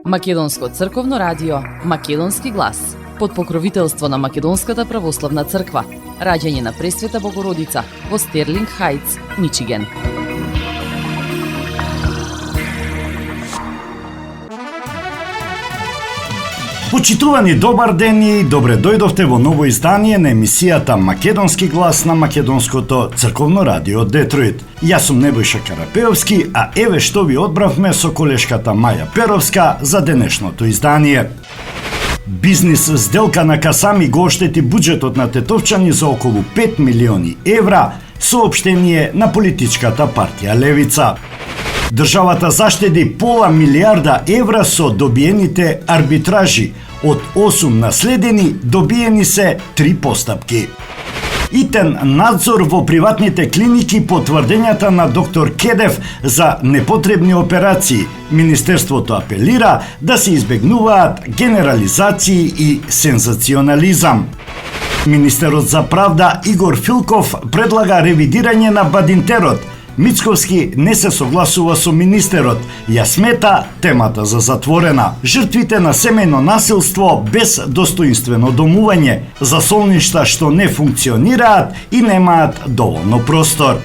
Македонско црковно радио, Македонски глас, под покровителство на Македонската православна црква, раѓање на Пресвета Богородица во Стерлинг Хајтс, Мичиген. Почитувани, добар ден и добре дојдовте во ново издание на емисијата Македонски глас на Македонското црковно радио Детройт. Јас сум Небојша Карапеовски, а еве што ви одбравме со колешката Маја Перовска за денешното издание. Бизнис сделка на Касами го оштети буџетот на тетовчани за околу 5 милиони евра, соопштение на политичката партија Левица. Државата заштеди пола милиарда евра со добиените арбитражи. Од 8 наследени добиени се 3 постапки. Итен надзор во приватните клиники по тврдењата на доктор Кедев за непотребни операции. Министерството апелира да се избегнуваат генерализации и сензационализам. Министерот за правда Игор Филков предлага ревидирање на Бадинтерот. Мицковски не се согласува со министерот, ја смета темата за затворена. Жртвите на семејно насилство без достоинствено домување, за солништа што не функционираат и немаат доволно простор.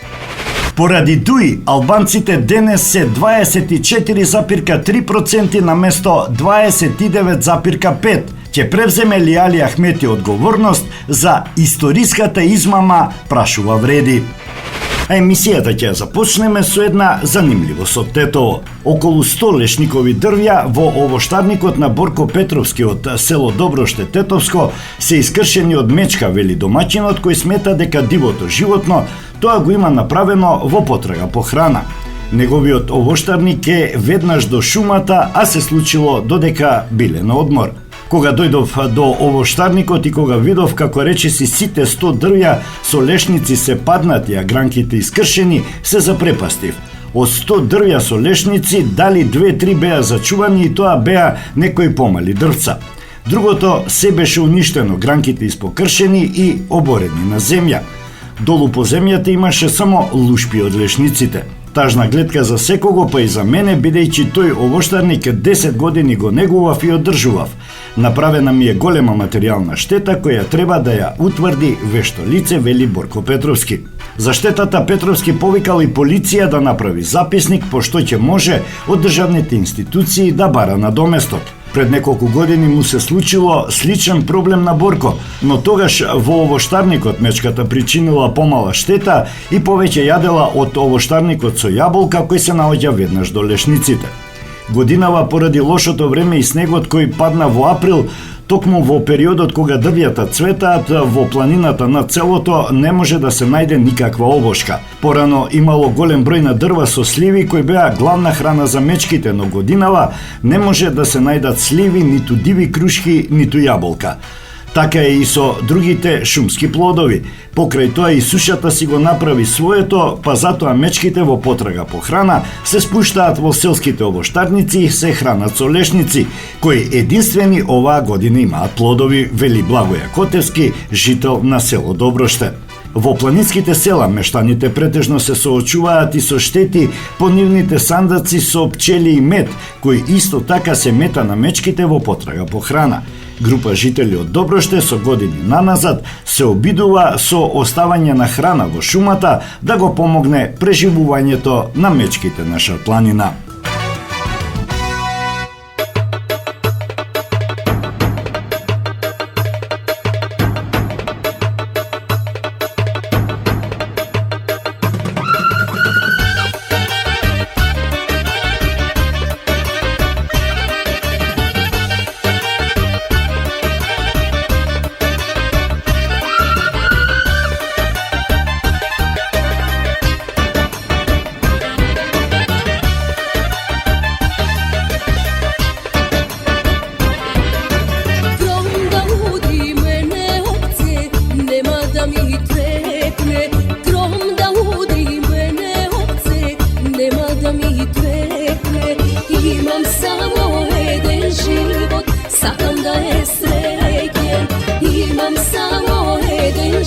Поради ДУИ, албанците денес се 24,3% на место 29,5%. Ќе превземе ли Али Ахмети одговорност за историската измама, прашува Вреди. А емисијата ќе започнеме со една занимливост од Тетово. Околу 100 лешникови дрвја во овоштарникот на Борко Петровски од село Доброште Тетовско се искршени од мечка, вели домаќинот, кој смета дека дивото животно тоа го има направено во потрага по храна. Неговиот овоштарник е веднаш до шумата, а се случило додека биле на одмор. Кога дојдов до овоштарникот и кога видов како речиси сите 100 дрвја со лешници се паднати, а гранките искршени, се запрепастив. Од 100 дрвја со лешници, дали 2-3 беа зачувани и тоа беа некои помали дрвца. Другото се беше уништено, гранките испокршени и оборени на земја. Долу по земјата имаше само лушпи од лешниците. Тажна гледка за секого, па и за мене, бидејќи тој овоштарник 10 години го негував и одржував. Направена ми е голема материјална штета која треба да ја утврди вешто лице, вели Борко Петровски. За штетата Петровски повикал и полиција да направи записник, пошто ќе може од државните институции да бара надоместок. Пред неколку години му се случило сличен проблем на Борко, но тогаш во овоштарникот мечката причинила помала штета и повеќе јадела од овоштарникот со јаболка кој се наоѓа веднаш до лешниците. Годинава поради лошото време и снегот кој падна во април, токму во периодот кога дрвјата цветаат, во планината на целото не може да се најде никаква овошка. Порано имало голем број на дрва со сливи кои беа главна храна за мечките, но годинава не може да се најдат сливи, ниту диви крушки, ниту јаболка. Така е и со другите шумски плодови. Покрај тоа и сушата си го направи своето, па затоа мечките во потрага по храна се спуштаат во селските овоштарници и се хранат со лешници, кои единствени оваа година имаат плодови, вели Благоја Котевски, жител на село Доброште. Во планинските села мештаните претежно се соочуваат и со штети по нивните сандаци со пчели и мед, кои исто така се мета на мечките во потрага по храна. Група жители од Доброште со години наназад се обидува со оставање на храна во шумата да го помогне преживувањето на мечките на Шарпланина.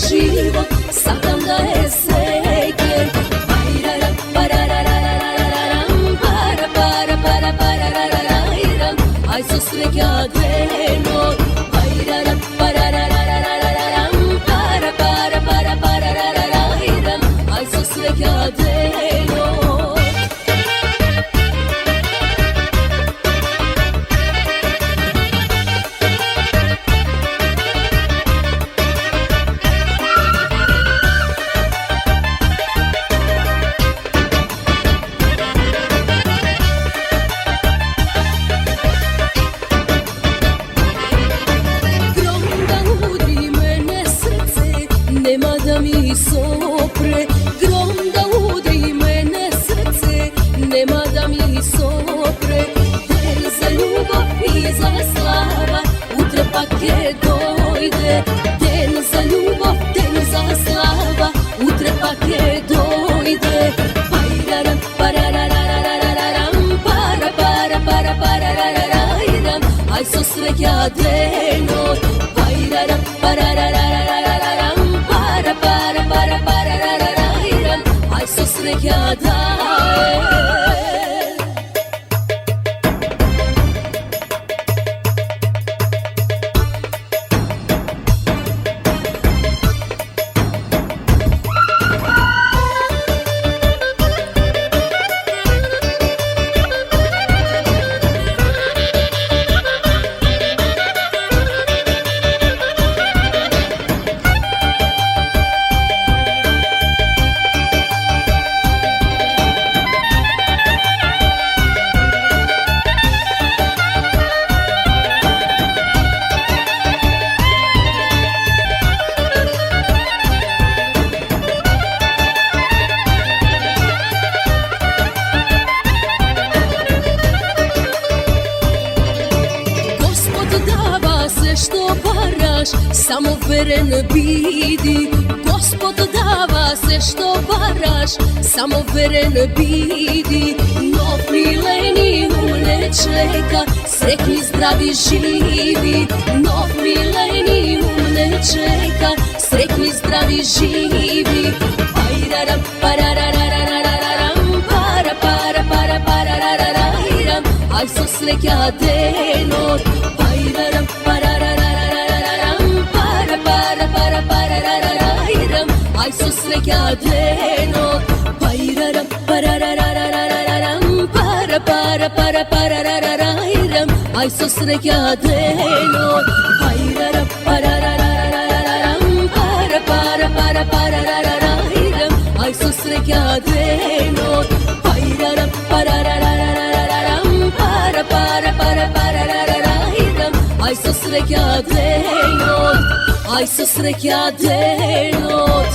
život, sakam da je srećen. Para para para para para para para para aj so sreća denot. Pajraram, pararararararam, para, para, para, parararararam, aj so sreća denot. Nema da mi sopre, grom da udri mene srce, nema da mi sopre. Den za ljubav i za slava, utrpak je dojde. Den za ljubav, den za slava, utrpak je dojde. Pajraram, pararararararam, para, para, para, parararararam, aj so sreća denot. Pajraram, pararararararam, para, para, para, parararararam, aj so sreća daje. Što baraš, samo veren bidi. Gospod dava se što baraš, samo veren bidi. No milenijum ne čeka, sretni zdravi živi. No milenijum ne čeka, sretni zdravi živi. Pajraram, pararararararam, para, para, para, parararararam, aj so sreća denot. Pajraram, pararararararam, para, para, para, parararararam, aj so sreća denot. Pajraram, pararararararam, para, para, para, parararararam, aj so sreća denot. Pajraram, pararararararam, para, para, para, parararararam, aj so sreća denot. Pajraram, pararararararam, para, para, para, parararararam, aj so sreća denot, aj so sreća denot.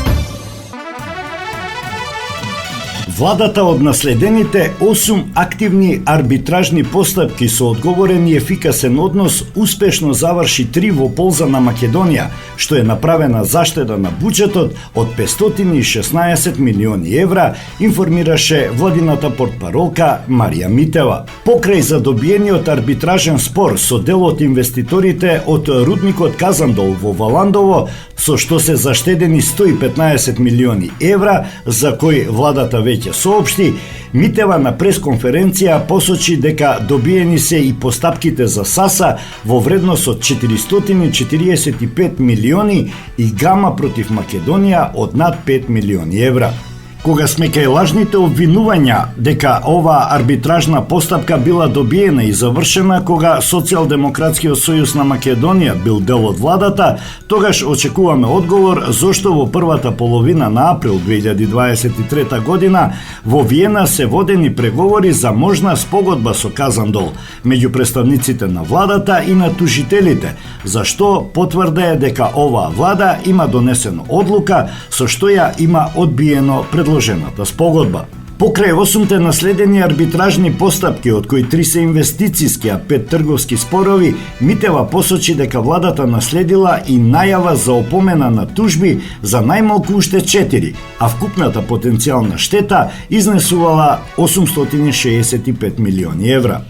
Владата од наследените 8 активни арбитражни постапки со одговорен и ефикасен однос успешно заврши 3 во полза на Македонија, што е направена заштеда на буџетот од 516 милиони евра, информираше владината портпаролка Марија Митева. Покрај задобиениот арбитражен спор со дел од инвеститорите од рудникот Казандол во Валандово, со што се заштедени 115 милиони евра, за кои владата веќе соопшти, Митева на пресконференција посочи дека добиени се и постапките за САСА во вредност од 445 милиони и гама против Македонија од над 5 милиони евра. Кога сме кај лажните обвинувања дека ова арбитражна постапка била добиена и завршена кога Социјалдемократскиот сојуз на Македонија бил дел од владата, тогаш очекуваме одговор зошто во првата половина на април 2023 година во Виена се водени преговори за можна спогодба со Казандол меѓу представниците на владата и на тужителите, за што потврдее дека оваа влада има донесено одлука со што ја има одбиено предложената спогодба. Покрај 8 наследени арбитражни постапки, од кои 3 се инвестициски, а 5 трговски спорови, Митева посочи дека владата наследила и најава за опомена на тужби за најмалку уште 4, а вкупната потенцијална штета изнесувала 865 милиони евра.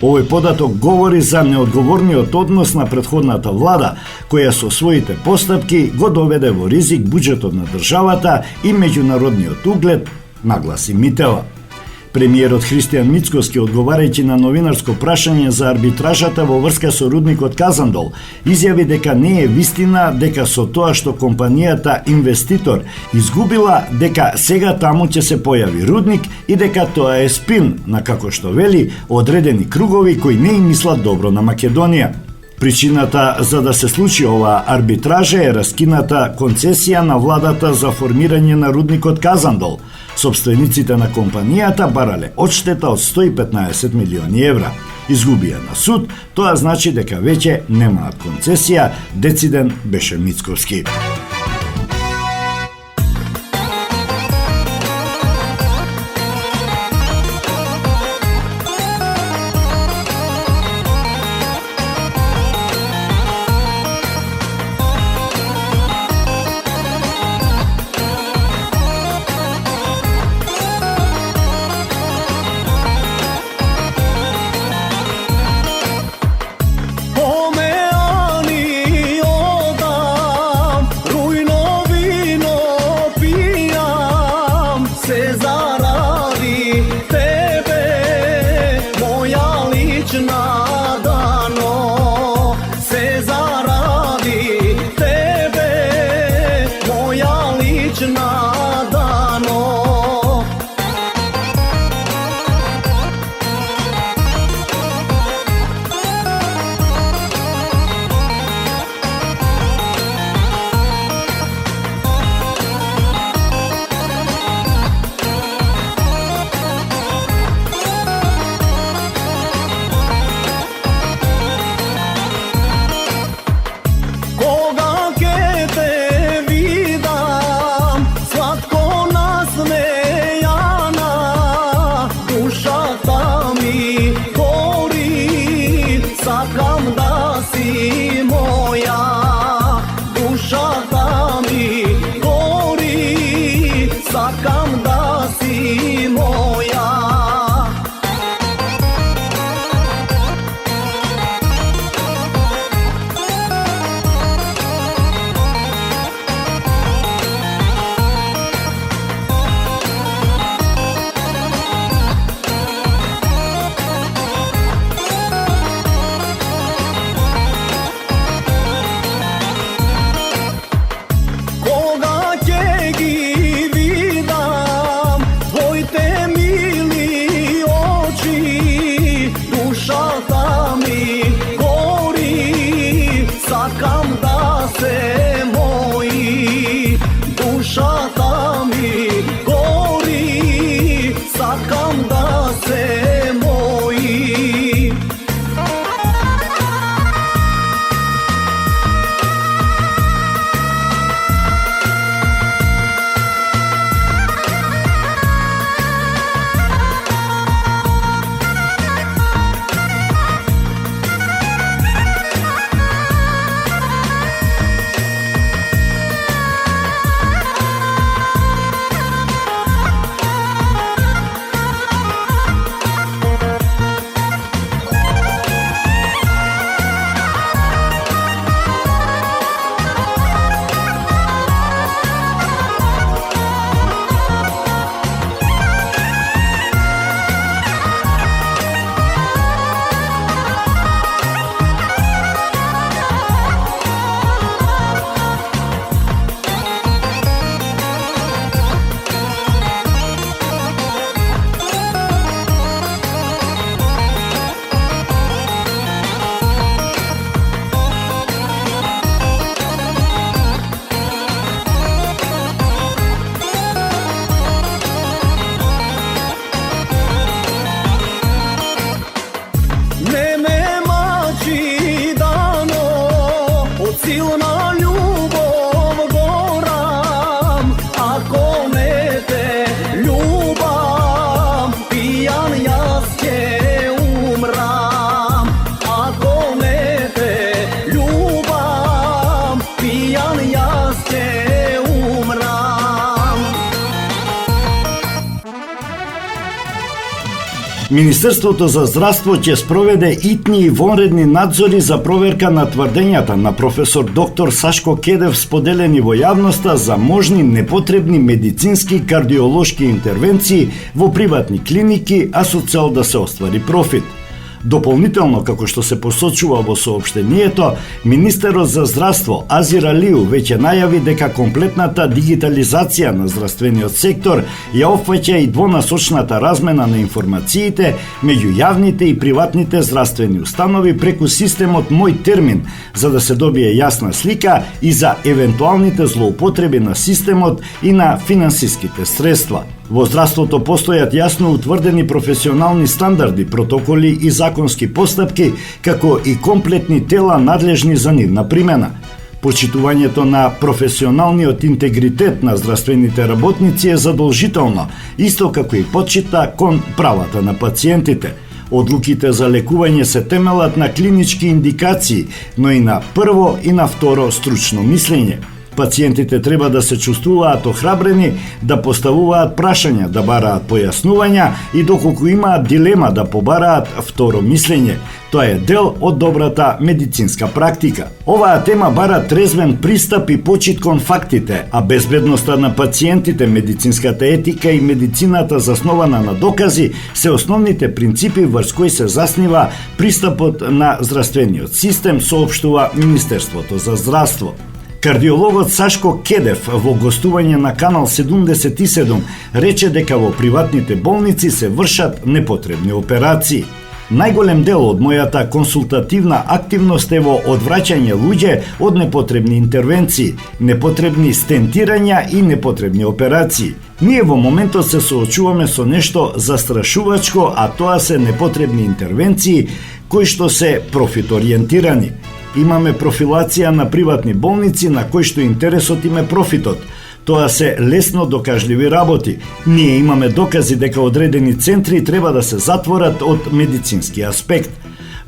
Овој податок говори за неодговорниот однос на претходната влада, која со своите постапки го доведе во ризик буџетот на државата и меѓународниот углед, нагласи Митева. Премиерот Христијан Мицкоски, одговарајќи на новинарско прашање за арбитражата во врска со рудникот Казандол, изјави дека не е вистина дека со тоа што компанијата инвеститор изгубила, дека сега таму ќе се појави рудник и дека тоа е спин, на како што вели одредени кругови кои не им мислат добро на Македонија. Причината за да се случи оваа арбитража е раскината концесија на владата за формирање на рудникот Казандол. Собствениците на компанијата барале одштета од 115 милиони евра. Изгубија на суд, тоа значи дека веќе немаат концесија, дециден беше Мицковски. Министерството за здравство ќе спроведе итни и вонредни надзори за проверка на тврдењата на професор доктор Сашко Кедев споделени во јавноста за можни непотребни медицински кардиолошки интервенции во приватни клиники, а со цел да се оствари профит. Дополнително, како што се посочува во соопштението, министерот за здравство Азир Алиу веќе најави дека комплетната дигитализација на здравствениот сектор ја опфаќа и двонасочната размена на информациите меѓу јавните и приватните здравствени установи преку системот Мој термин, за да се добие јасна слика и за евентуалните злоупотреби на системот и на финансиските средства. Во здравството постојат јасно утврдени професионални стандарди, протоколи и законски постапки, како и комплетни тела надлежни за нивна примена. Почитувањето на професионалниот интегритет на здравствените работници е задолжително, исто како и почита кон правата на пациентите. Одлуките за лекување се темелат на клинички индикации, но и на прво и на второ стручно мислење. Пациентите треба да се чувствуваат охрабрени, да поставуваат прашања, да бараат појаснувања и доколку имаат дилема да побараат второ мислење. Тоа е дел од добрата медицинска практика. Оваа тема бара трезвен пристап и почит кон фактите, а безбедноста на пациентите, медицинската етика и медицината заснована на докази се основните принципи врз кои се заснива пристапот на здравствениот систем, соопштува Министерството за здравство. Кардиологот Сашко Кедев во гостување на Канал 77 рече дека во приватните болници се вршат непотребни операции. Најголем дел од мојата консултативна активност е во одвраќање луѓе од непотребни интервенции, непотребни стентирања и непотребни операции. Ние во моментот се соочуваме со нешто застрашувачко, а тоа се непотребни интервенции кои што се профит-ориентирани. Имаме профилација на приватни болници на кои што интересот им е профитот. Тоа се лесно докажливи работи. Ние имаме докази дека одредени центри треба да се затворат од медицински аспект.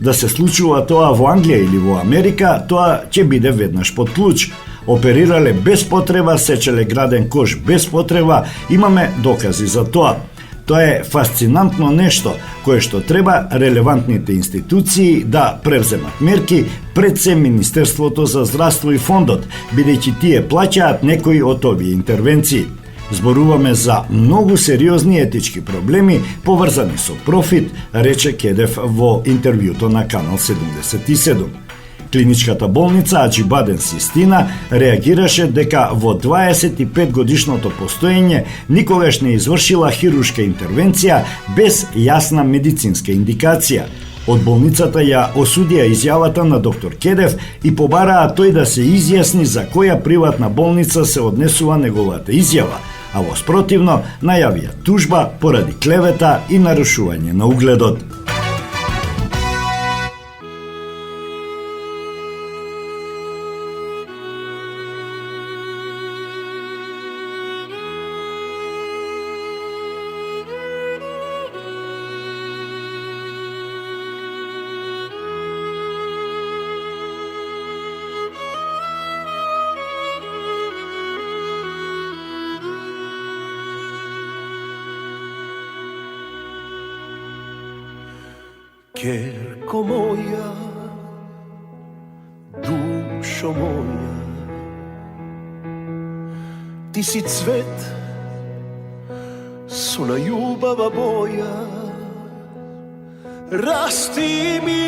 Да се случува тоа во Англија или во Америка, тоа ќе биде веднаш под клуч. Оперирале без потреба, сечеле граден кош без потреба, имаме докази за тоа. Тоа е фасцинантно нешто, кое што треба релевантните институции да превземат мерки, пред се Министерството за здравство и фондот, бидејќи тие плаќаат некои од овие интервенции. Зборуваме за многу сериозни етички проблеми поврзани со профит, рече Кедев во интервјуто на Канал 77. Клиничката болница Аџибаден Систина реагираше дека во 25 годишното постоење никогаш не извршила хируршка интервенција без јасна медицинска индикација. Од болницата ја осудија изјавата на доктор Кедев и побараа тој да се изјасни за која приватна болница се однесува неговата изјава, а во спротивно најавија тужба поради клевета и нарушување на угледот. Ќерко моја, душо моја, ти си цвет со најубава боја, расти ми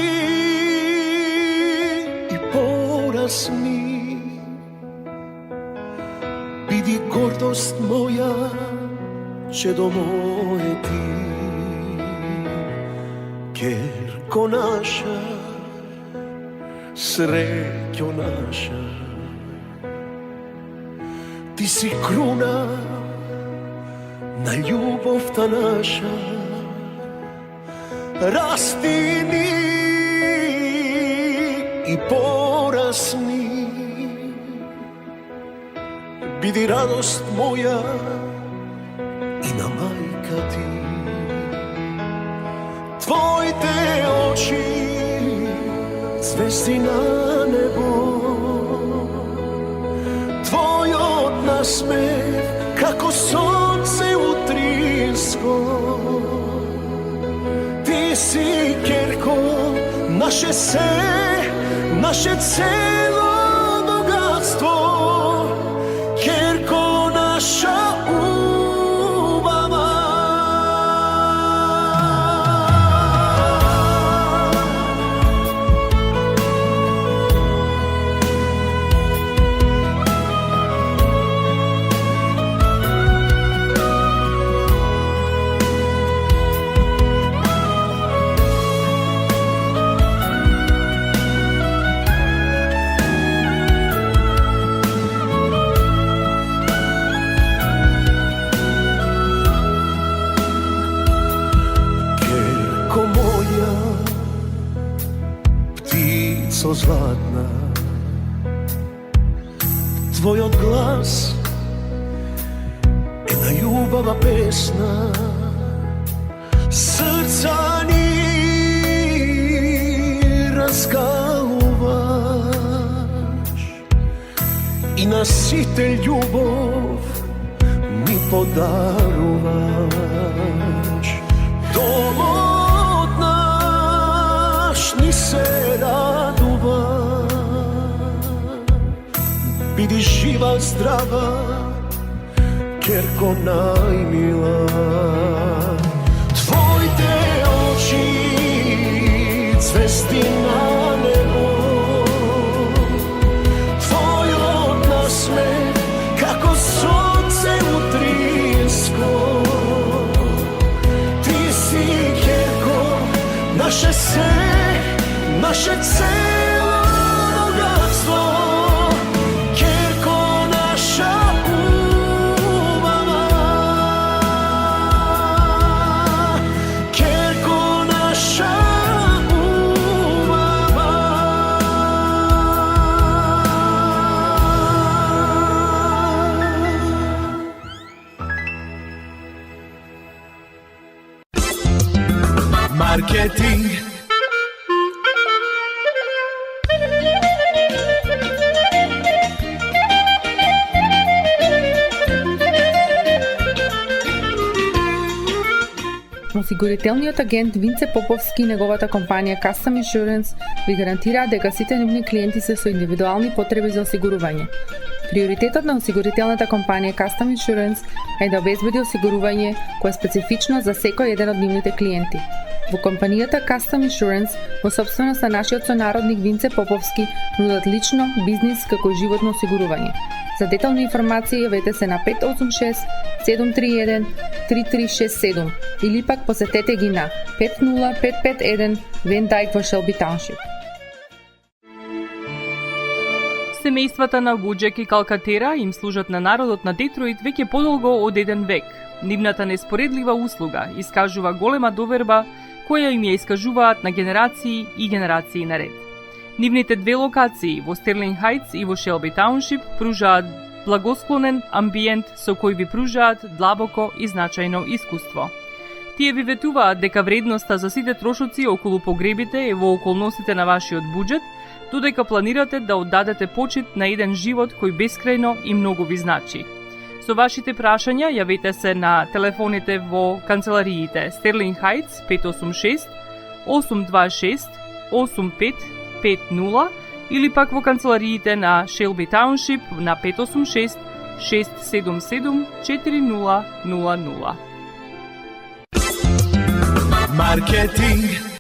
и порасни, биди гордост моја, чедо моје ти. Ќерко наша, среќо наша, ти си круна на љубовта наша. Расти ни и порасни, биди радост моја и на мајка ти. Твоите очи, звезди на небо, твојот насмех, како сонце утринско, naše se, naše celo bogatstvo, kerko naša ubava. Ptico zlatna, tvoj odglas jedna ljubava pesna, srca ni razgaluvaš i nasitelj ljubov mi podaruvaš. Domot naš ni se raduva, bidi živa, zdrava, kerko najmila. Tvoj te oči, cvesti na nebo, tvoj rod nasmeh, kako sonce utrinsko. Ti si kerko, naše se, naše celo bogatstvo, kerko naša ubava, kerko naša ubava. Marketing. Осигурителниот агент Винце Поповски и неговата компанија Custom Insurance ви гарантираат дека сите нивни клиенти се со индивидуални потреби за осигурување. Приоритетот на осигурителната компанија Custom Insurance е да обезбеди осигурување кое е специфично за секој еден од нивните клиенти. Во компанијата Custom Insurance, во собственост на нашиот сонародник Винце Поповски, нудат лично, бизнис како и животно осигурување. За детални информации јавете се на 586 731 3367 или пак посетете ги на 50551 Вен Дайк во Шелби Тауншип. Семејствата на Вуџек и Калкатера им служат на народот на Детройт веќе подолго од еден век. Нивната неспоредлива услуга искажува голема доверба која им ја искажуваат на генерации и генерации наред. Нивните две локации во Стерлинг Хајтс и во Шелби Тауншип пружаат благосклонен амбиент со кој ви пружаат длабоко и значајно искуство. Тие ви ветуваат дека вредноста за сите трошоци околу погребите е во околностите на вашиот буџет, додека планирате да оддадете почит на еден живот кој бескрајно и многу ви значи. Со вашите прашања јавете се на телефоните во канцелариите Стерлинг Хајтс 586 826 8550 или пак во канцелариите на Шелби Тауншип на 586 677 4000. Маркетинг.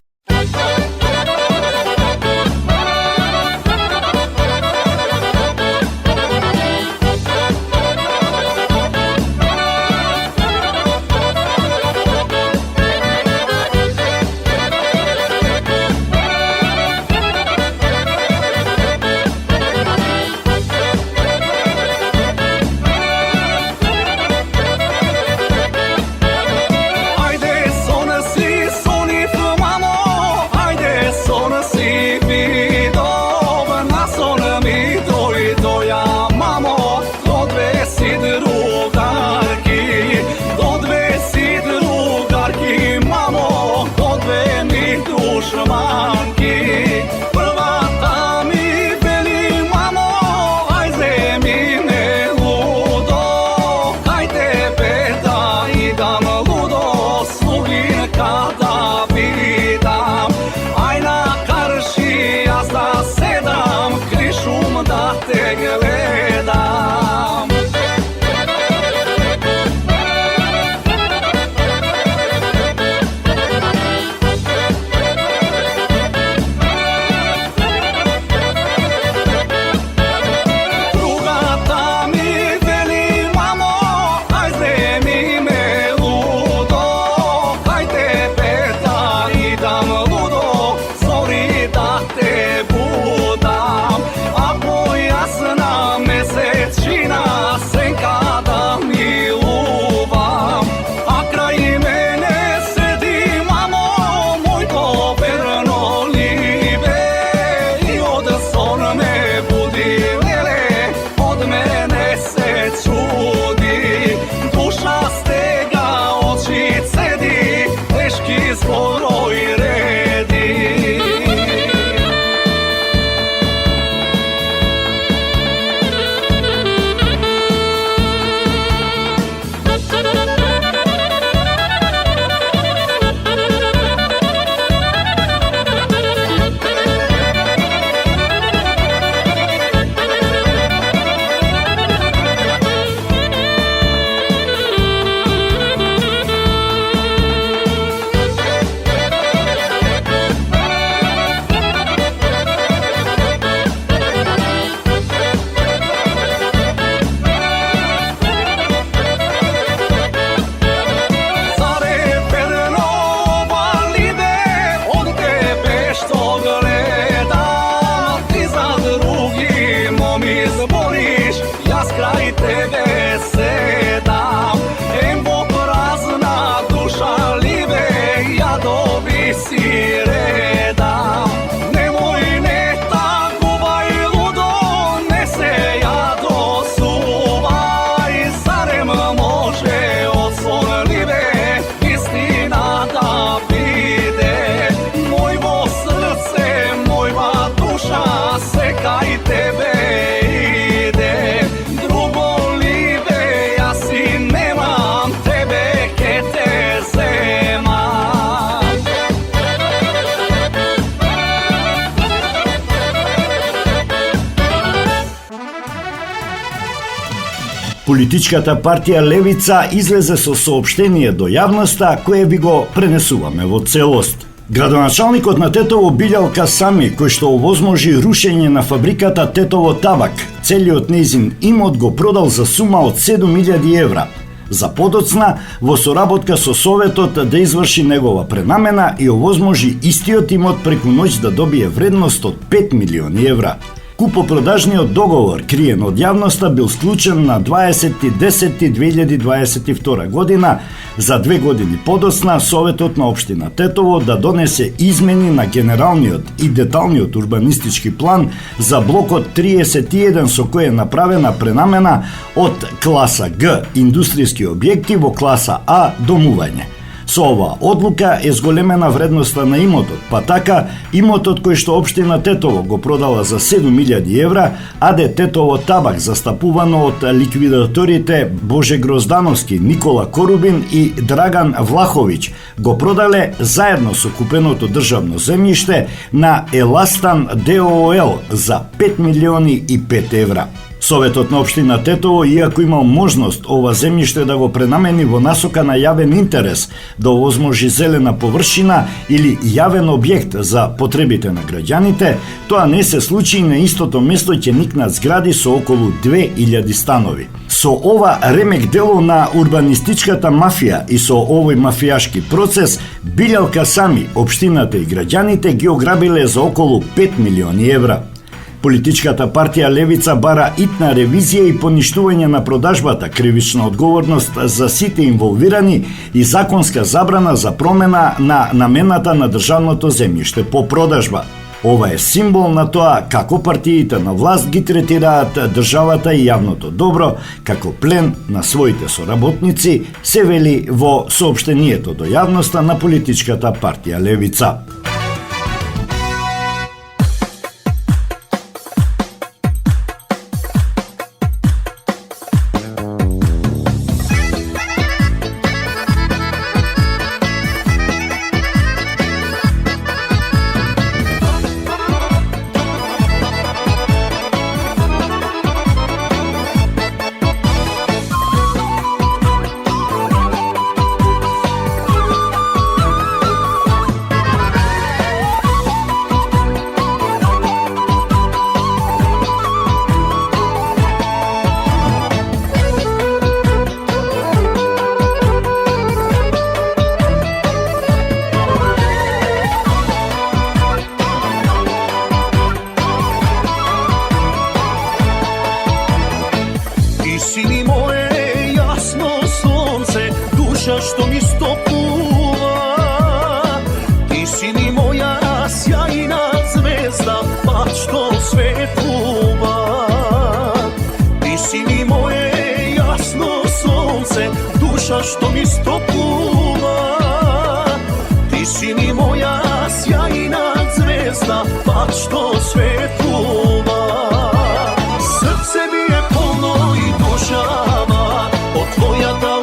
Политичката партија Левица излезе со соопштение до јавноста кое ви го пренесуваме во целост. Градоначалникот на Тетово Билјал Касами, кој што овозможи рушење на фабриката Тетово табак, целиот нејзин имот го продал за сума од 7.000 евра. За подоцна, во соработка со Советот да изврши негова пренамена и овозможи истиот имот преку ноќ да добие вредност од 5 милиони евра. Купопродажниот договор, криен од јавноста, бил склучен на 20.10.2022 година. За 2 години подоцна, Советот на општина Тетово да донесе измени на генералниот и деталниот урбанистички план за блокот 31 со кој е направена пренамена од класа Г индустријски објекти во класа А домување. Со оваа одлука е зголемена вредноста на имотот, па така имотот кој што општина Тетово го продала за 7.000 евра, АД Тетово табак застапувано од ликвидаторите Боже Гроздановски, Никола Корубин и Драган Влаховиќ, го продале заедно со купеното државно земјиште на Еластан ДООЛ за 5 милиони и 5 евра. Советот на општина Тетово, иако имал можност ова земјиште да го пренамени во насока на јавен интерес, да овозможи зелена површина или јавен објект за потребите на граѓаните, тоа не се случи и на истото место ќе никнат згради со околу 2000 станови. Со ова ремек дело на урбанистичката мафија и со овој мафијашки процес, Билјал Касами, општината и граѓаните ги ограбиле за околу 5 милиони евра. Политичката партија Левица бара итна ревизија и поништување на продажбата, кривична одговорност за сите инволвирани и законска забрана за промена на намената на државното земјиште по продажба. Ова е символ на тоа како партиите на власт ги третираат државата и јавното добро како плен на своите соработници, се вели во соопштението до јавноста на политичката партија Левица. Što mi stopува, ti si mi moja sjajna zvezda, pa što svetluva. Ti si mi moje jasno sunce, duša što mi stopува. Ti si mi moja sjajna zvezda, pa što svetluva. Srce mi je polno i dušava od tvoja da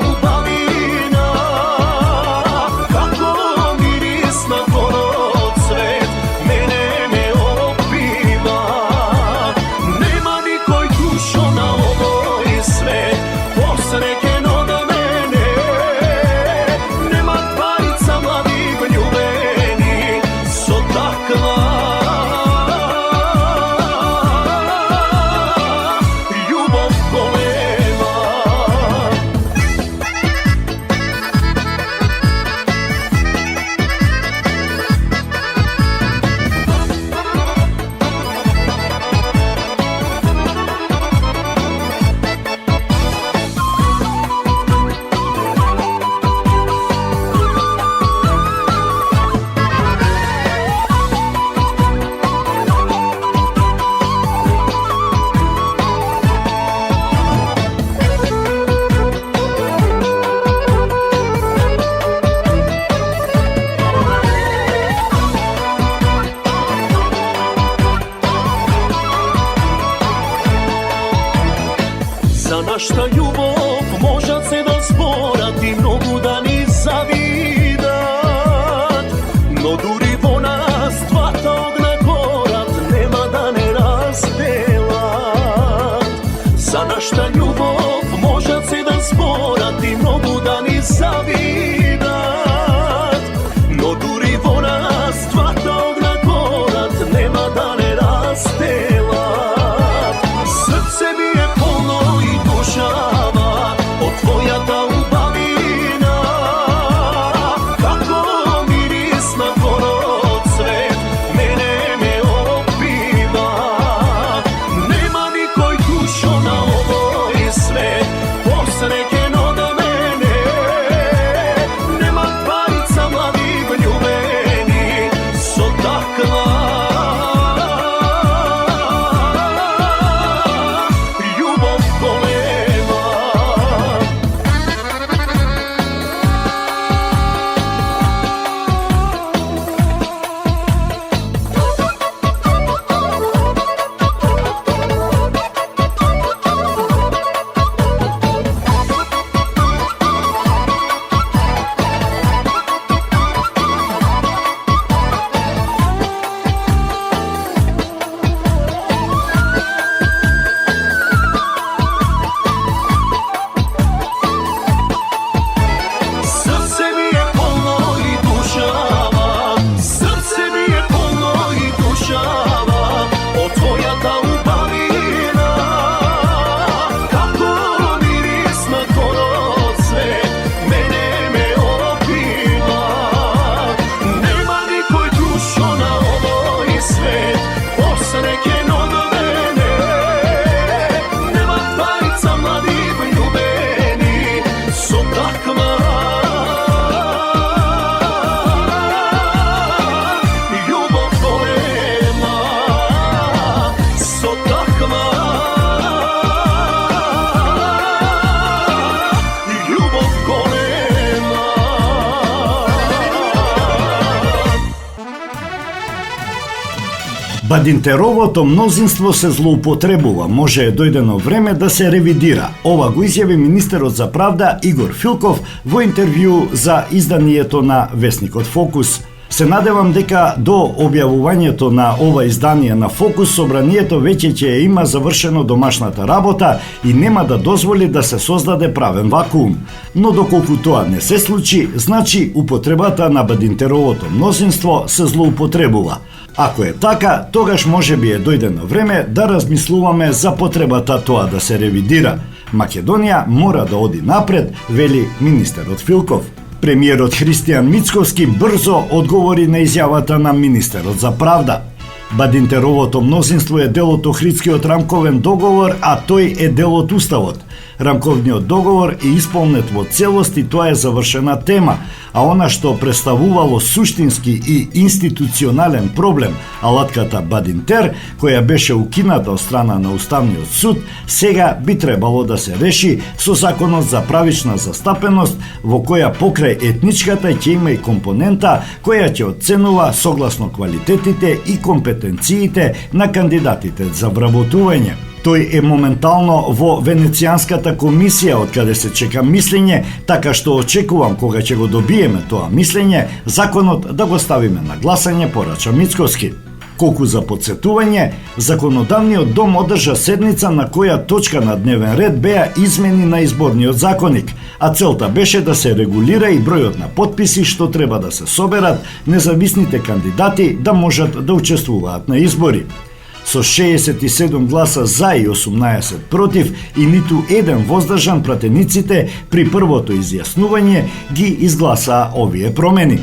Našta ljubov možat se da zborat i mnogu da ni zavidat, no duri vo nas dvata ogna gorat, nema da ne razdelat. Za našta ljubov možat Бадинтеровото мнозинство се злоупотребува, може дојдено време да се ревидира. Ова го изјави министерот за правда Игор Филков во интервју за изданието на весникот Фокус. Се надевам дека до објавувањето на ова издание на Фокус, собранието веќе ќе има завршено домашната работа и нема да дозволи да се создаде правен вакуум. Но доколку тоа не се случи, значи употребата на Бадинтеровото мнозинство се злоупотребува. Ако е така, тогаш може би е дојдено време да размислуваме за потребата тоа да се ревидира. Македонија мора да оди напред, вели министерот Филков. Премиерот Христијан Мицковски брзо одговори на изјавата на министерот за правда. Бадинтеровото мнозинство е дел од Охридскиот рамковен договор, а тој е дел од Уставот. Рамковниот договор е исполнет во целост и тоа е завршена тема, а она што представувало суштински и институционален проблем, алатката Бадинтер, која беше укината од страна на Уставниот суд, сега би требало да се реши со Законот за правична застапеност, во која покрај етничката ќе има и компонента која ќе оценува согласно квалитетите и компетенциите на кандидатите за вработување. Тој е моментално во Венецијанската комисија, од каде се чека мислење, така што очекувам кога ќе го добиеме тоа мислење, законот да го ставиме на гласање, порача Мицковски. Колку за подсетување, Законодавниот дом одржа седница на која точка на дневен ред беа измени на изборниот законник, а целта беше да се регулира и бројот на потписи што треба да се соберат независните кандидати да можат да учествуваат на избори. Со 67 гласа за и 18 против и ниту еден воздржан, пратениците при првото изјаснување ги изгласаа овие промени.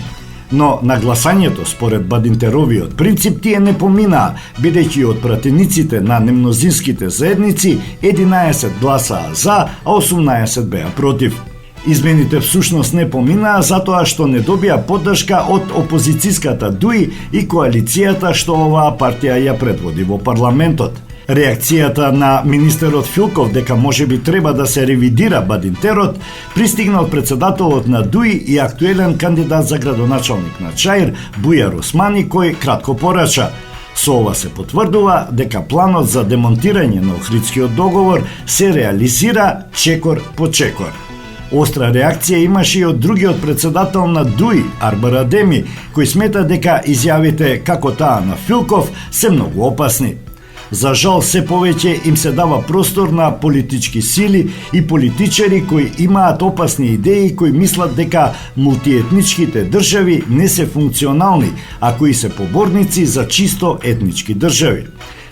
Но на гласањето според Бадинтеровиот принцип тие не поминаа, бидејќи од пратениците на немнозинските заедници 11 гласаа за, а 18 беа против. Измените всушност не поминаа затоа што не добија поддршка од опозицијската ДУИ и коалицијата што оваа партија ја предводи во парламентот. Реакцијата на министерот Филков дека можеби треба да се ревидира Бадинтерот пристигна од председателот на ДУИ и актуелен кандидат за градоначалник на Чаир Бујар Османи, кој кратко порача: со ова се потврдува дека планот за демонтирање на Охридскиот договор се реализира чекор по чекор. Остра реакција имаше и од другиот председател на ДУИ, Арбар Адеми, кој смета дека изјавите како таа на Филков се многу опасни. За жал, се повеќе им се дава простор на политички сили и политичари кои имаат опасни идеи, кои мислат дека мултиетничките држави не се функционални, а кои се поборници за чисто етнички држави.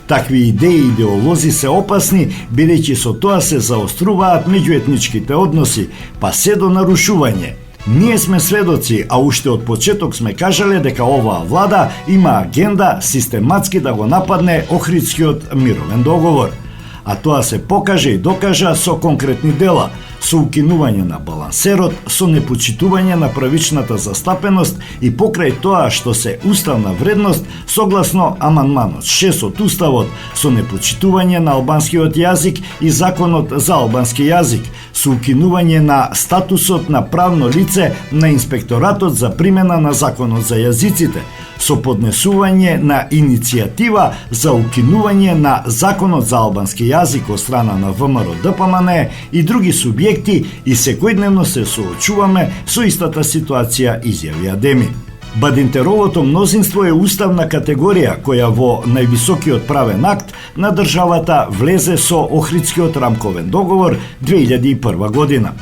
Такви идеи и идеолози се опасни, бидејќи со тоа се заоструваат меѓуетничките односи, па се до нарушување. Ние сме сведоци, а уште од почеток сме кажале дека оваа влада има агенда систематски да го нападне Охридскиот мировен договор. А тоа се покаже и докажа со конкретни дела, со укинување на балансерот, со непочитување на правичната застапеност и покрај тоа што се уставна вредност согласно амандманот 6 од Уставот, со непочитување на албанскиот јазик и законот за албански јазик, со укинување на статусот на правно лице на инспекторатот за примена на законот за јазиците, со поднесување на иницијатива за укинување на законот за албански јазик од страна на ВМРО ДПМН и други субјекти и секојдневно се соочуваме со истата ситуација, изјави Адеми. Бадинтеровото мнозинство е уставна категорија која во највисокиот правен акт на државата влезе со Охридскиот рамковен договор 2001 година.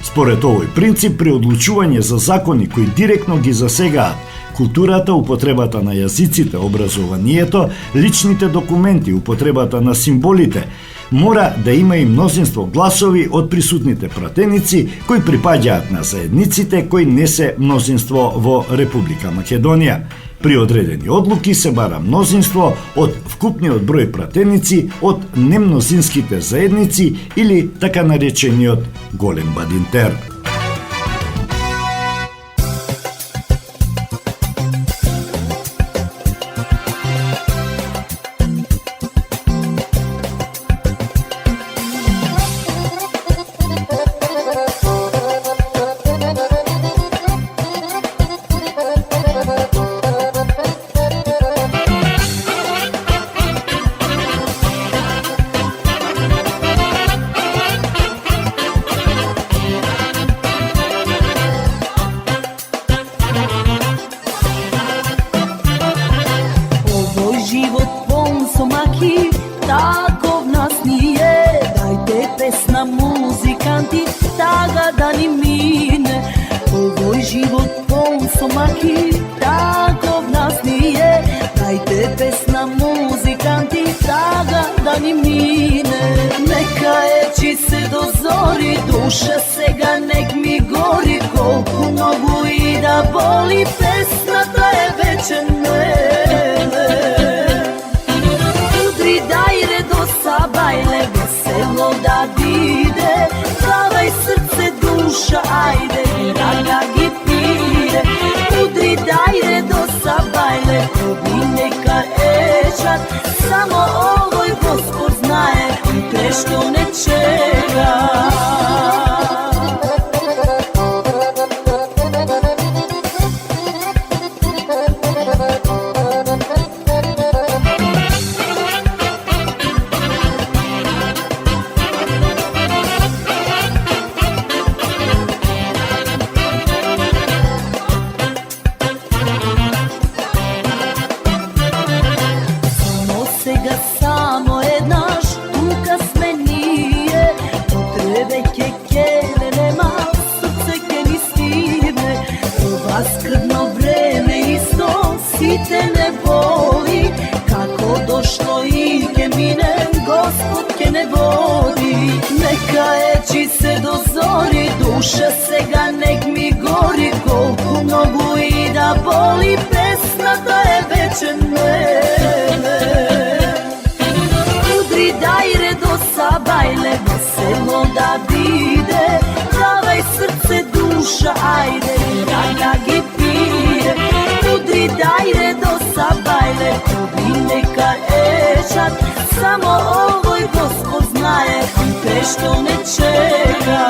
Според овој принцип, при одлучување за закони кои директно ги засегаат културата, употребата на јазиците, образованието, личните документи, употребата на символите, мора да има и мнозинство гласови од присутните пратеници кои припаѓаат на заедниците кои не се мнозинство во Република Македонија. При одредени одлуки се бара мнозинство од вкупниот број пратеници од немнозинските заедници или така наречениот голем Бадинтер. somaki, takov nas nije. Dajte pesna muzikanti, taga da ni mine. Ovoj život pun somaki, takov nas nije. Dajte pesna muzikanti, taga da ni mine. Neka eći se do zori, duša sega nek mi gori. Koliko mogu i da boli, pesna ta je večer mene. Udri dajre do sabajle, veselo da vide. Plavaj srce, duša, ajde, raga gi pide. Udri dajre do sabajle, obi neka ečat. Samo ovoj Gospod znaje, utre što ne čeka. Samo jednaš, tuka sme nije. Potrebe kekele nema, srce ke ni stigne. Ova skrbno vreme isto si te ne boli. Kako došlo i ke mine, Gospod ke ne vodi. Neka eći se do zori, duša sega nek mi gori. Koliko mogu i da boli, pesna da je večer mene. Dajre do sabajle, veselo da vide. Plavaj srce, duša, ajde, raga gi pide. Udri dajre do sabajle, obi neka ečat. Samo ovoj Gospod znaje, te što ne čeka.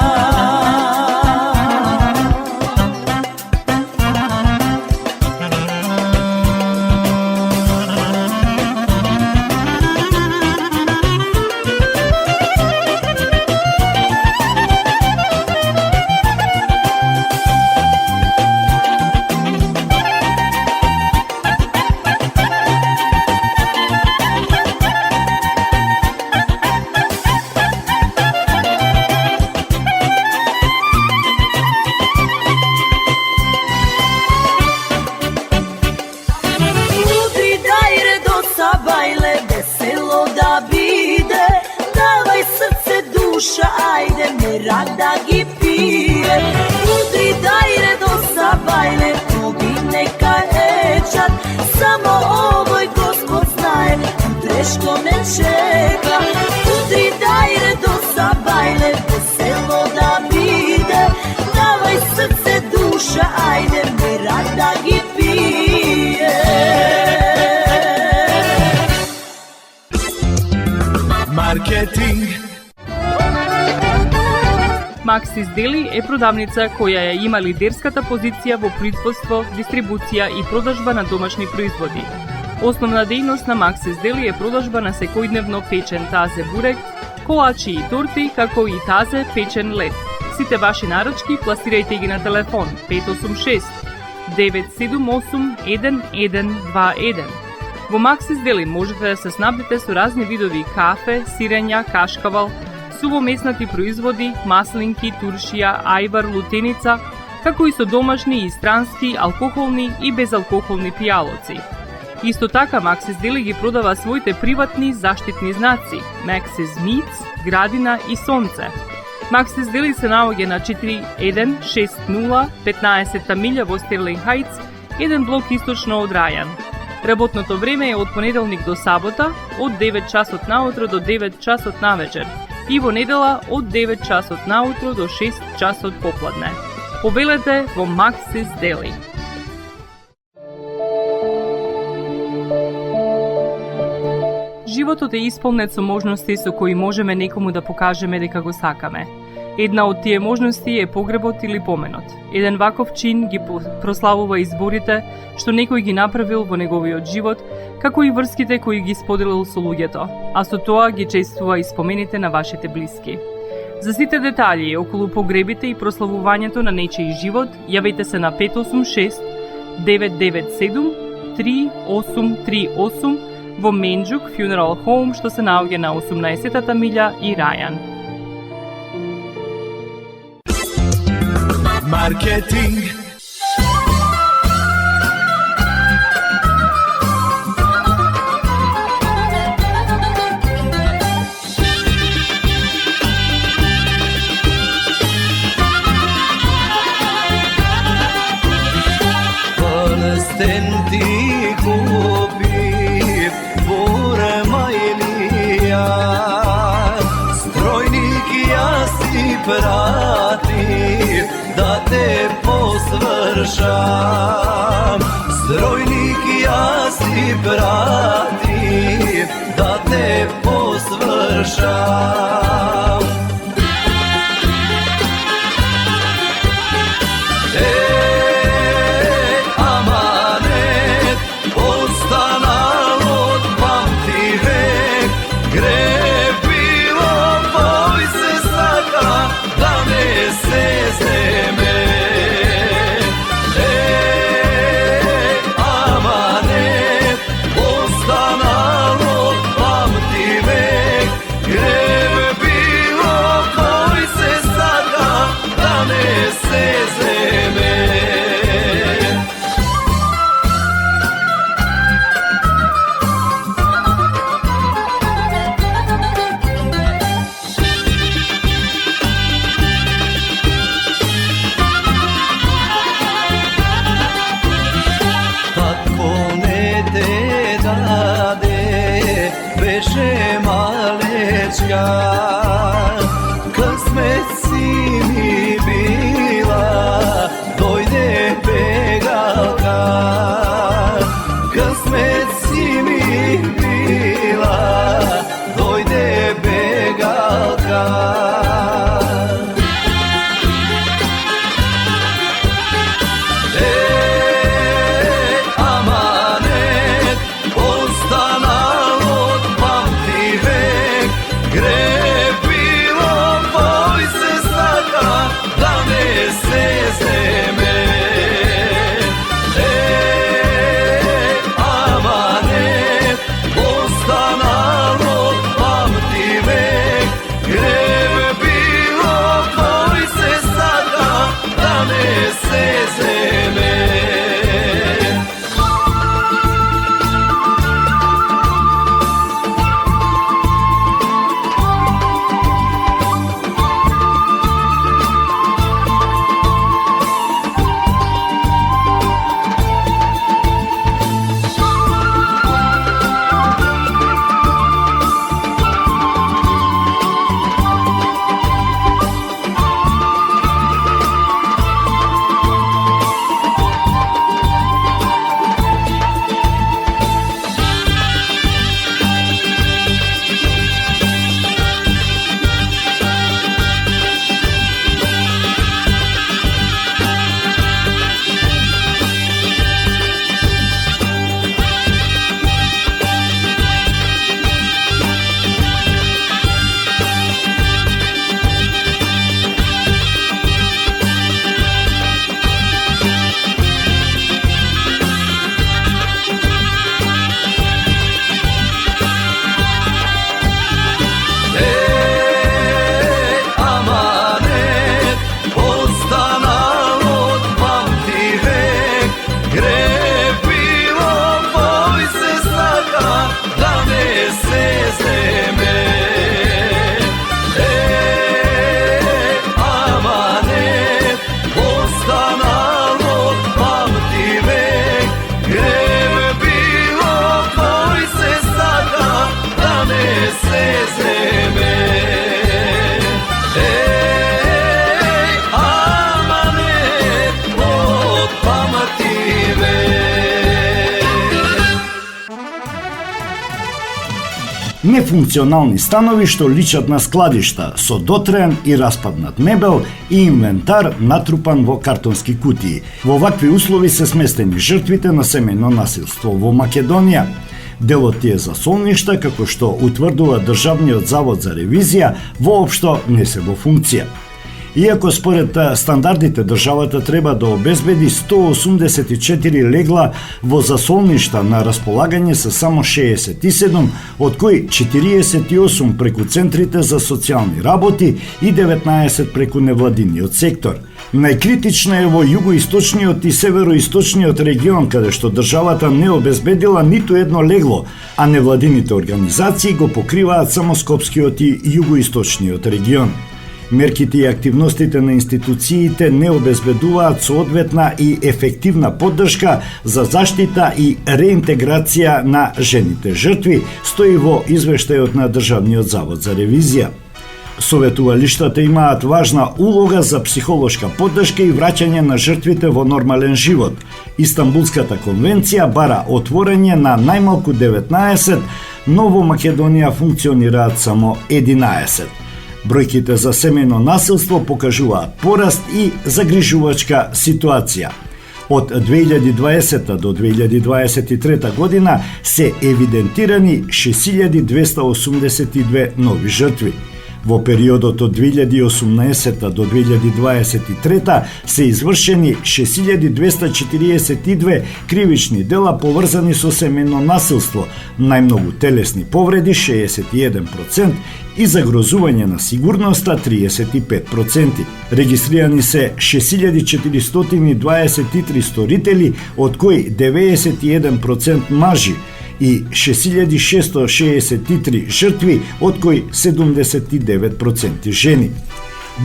Duša, ajde, me rada gi pije. Udri dajre do sabajle, obi neka ečat. Samo ovoj Gospod znaje, utre što ne čeka. Udri dajre do sabajle, veselo da vide. Davaj srce, duša, ajde, me rada gi pije. Marketing. Maxis Deli е продавница која ја има лидерската позиција во производство, дистрибуција и продажба на домашни производи. Основна дејност на Maxis Deli е продажба на секојдневно печен тазе бурек, колачи и торти, како и тазе печен лед. Сите ваши наручки пласирајте ги на телефон 586 978 1121. Во Maxis Deli можете да се снабдите со разни видови кафе, сирења, кашкавал, сувомеснати производи, маслинки, туршија, ајвар, лутеница, како и со домашни и странски, алкохолни и безалкохолни пијалоци. Исто така Maxis Deli ги продава своите приватни заштитни знаци Maxis Meats, Градина и Сонце. Maxis Deli се наоѓа на 4160 15 милја во Стерлинг Хајтс, еден блок источно од Рајан. Работното време е од понеделник до сабота, од 9 часот наутро до 9 часот навечер и во недела од 9 часот наутро до 6 часот попладне. Побелете во Maxis Deli. Животот е исполнет со можности со кои можеме некому да покажеме дека го сакаме. Една од тие можности е погребот или поменот. Еден ваков чин ги прославува изборите што некој ги направил во неговиот живот, како и врските кои ги споделил со луѓето, а со тоа ги чествува и спомените на вашите блиски. За сите детали околу погребите и прославувањето на нечиј живот, јавете се на 586 997 3838 во Менџук Funeral Home, што се наоѓа на 18-та милја и Рајан. Маркетинг. Пълстен ти купи бурема Илија, стройник ја си пратив да те посвршам. Стройник ја си пратив да те посвршам. Късмет си ми била, дойде бегалка. Късмет си ми била, дойде бегалка. Аманет останал от памти век, гребило бой се сака да не се земе. Аманет останал от памти век, гребило бой се сака да не се земе. Нефункционални станови што личат на складишта со дотреан и распаднат мебел и инвентар натрупан во картонски кутии. Во вакви услови се сместени жртвите на семејно насилство во Македонија. Дел од тие засолништа, како што утврдува Државниот завод за ревизија, воопшто не се во функција. Иако според стандардите државата треба да обезбеди 184 легла во засолништа на располагање се само 67, од кои 48 преку центрите за социјални работи и 19 преку невладиниот сектор. Најкритична е во југоисточниот и североисточниот регион, каде што државата не обезбедила ниту едно легло, а невладините организации го покриваат само Скопскиот и југоисточниот регион. Мерките и активностите на институциите не обезбедуваат соодветна и ефективна поддршка за заштита и реинтеграција на жените жртви, стои во извештајот на Државниот завод за ревизија. Советувалиштата имаат важна улога за психолошка поддршка и враќање на жртвите во нормален живот. Истанбулската конвенција бара отворање на најмалку 19, но во Македонија функционираат само 11. Бројките за семејно насилство покажуваат пораст и загрижувачка ситуација. Од 2020 до 2023 година се евидентирани 6282 нови жртви. Во периодот од 2018 до 2023 се извршени 6242 кривични дела поврзани со семејно насилство, најмногу телесни повреди 61% и загрозување на сигурноста 35%. Регистрирани се 6423 сторители, од кои 91% мажи, и 6663 жртви, од кои 79% жени.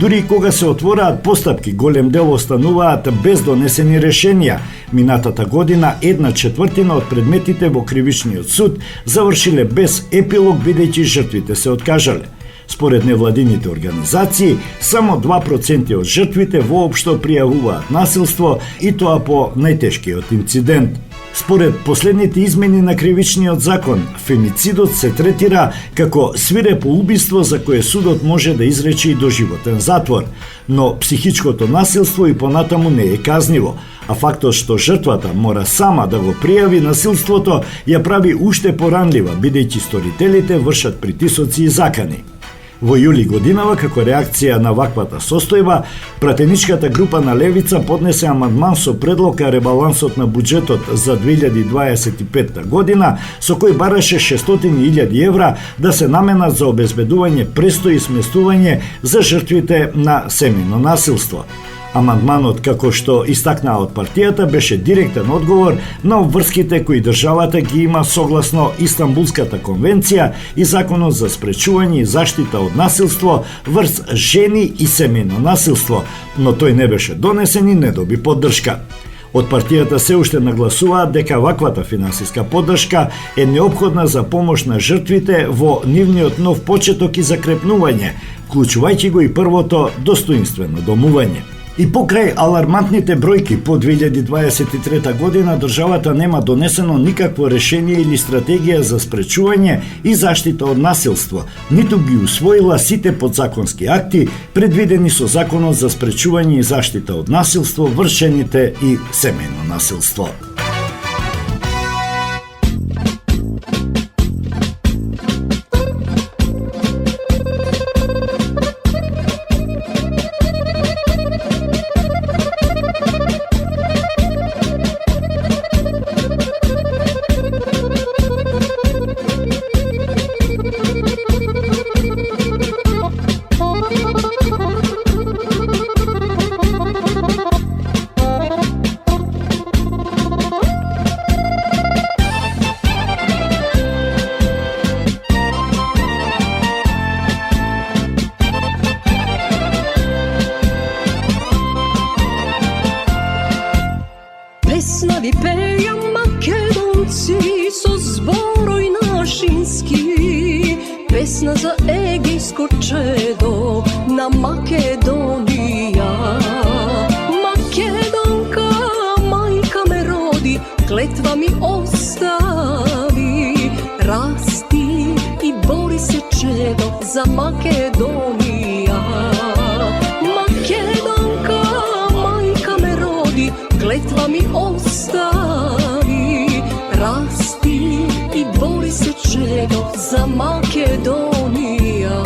Дури кога се отвораат постапки, голем дел остануваат без донесени решенија. Минатата година 1/4 од предметите во кривичниот суд завршиле без епилог, бидејќи жртвите се откажале. Според невладините организации, само 2% од жртвите воопшто пријавуваат насилство, и тоа по најтешкиот инцидент. Според последните измени на кривичниот закон, фемицидот се третира како свирепо убиство за кое судот може да изрече и доживотен затвор, но психичкото насилство и понатаму не е казниво, а фактот што жртвата мора сама да го пријави насилството ја прави уште поранлива, бидејќи сторителите вршат притисоци и закани. Во јули годинава, како реакција на ваквата состојба, пратеничката група на Левица поднесе амандман со предлога ребалансот на буџетот за 2025 година, со кој бараше 600.000 евра да се наменат за обезбедување престој и сместување за жртвите на семејно насилство. Амандманот, како што истакнаа од партијата, беше директен одговор на обврските кои државата ги има согласно Истанбулската конвенција и Законот за спречување и заштита од насилство врз жени и семејно насилство, но тој не беше донесен и не доби поддршка. Од партијата се уште нагласуваат дека ваквата финансиска поддршка е неопходна за помош на жртвите во нивниот нов почеток и закрепнување, вклучувајќи го и првото достоинствено домување. И покрај алармантните бројки по 2023 година, државата нема донесено никакво решение или стратегија за спречување и заштита од насилство, ниту ги усвоила сите подзаконски акти предвидени со Законот за спречување и заштита од насилство, вршените и семејно насилство. Pesma vi peja Makedonci со зборој нашински, песна за егејско чедо на Македонија. Македонка, мајка ме роди, клетва ми остави, расти и бори се чедо за Македонија. Македонка, мајка ме роди, клетва ми остави, расти и бори се чедо за Македонија.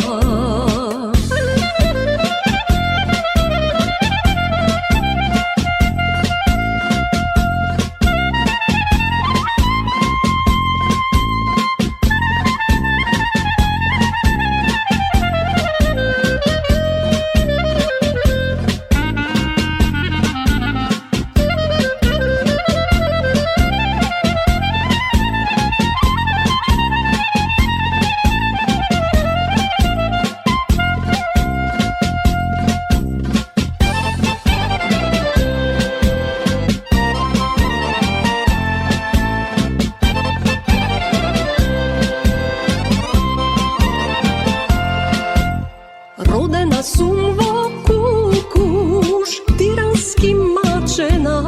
sum во кукуш, тирански мачена,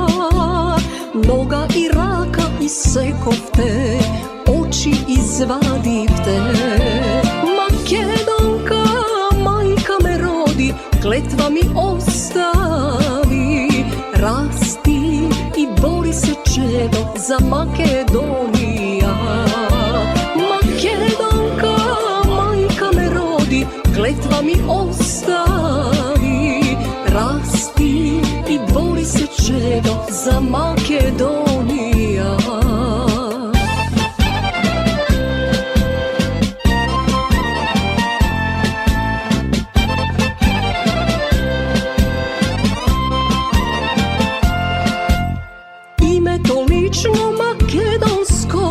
нога и рака исековте, очи извадивте. Македонка, мајка ме роди, клетва ми остави, расти и бори се чедо за Македонија. Македонка, мајка ме роди, клетва ми остави, расти и бори се чедо за Македонија. Лично македонско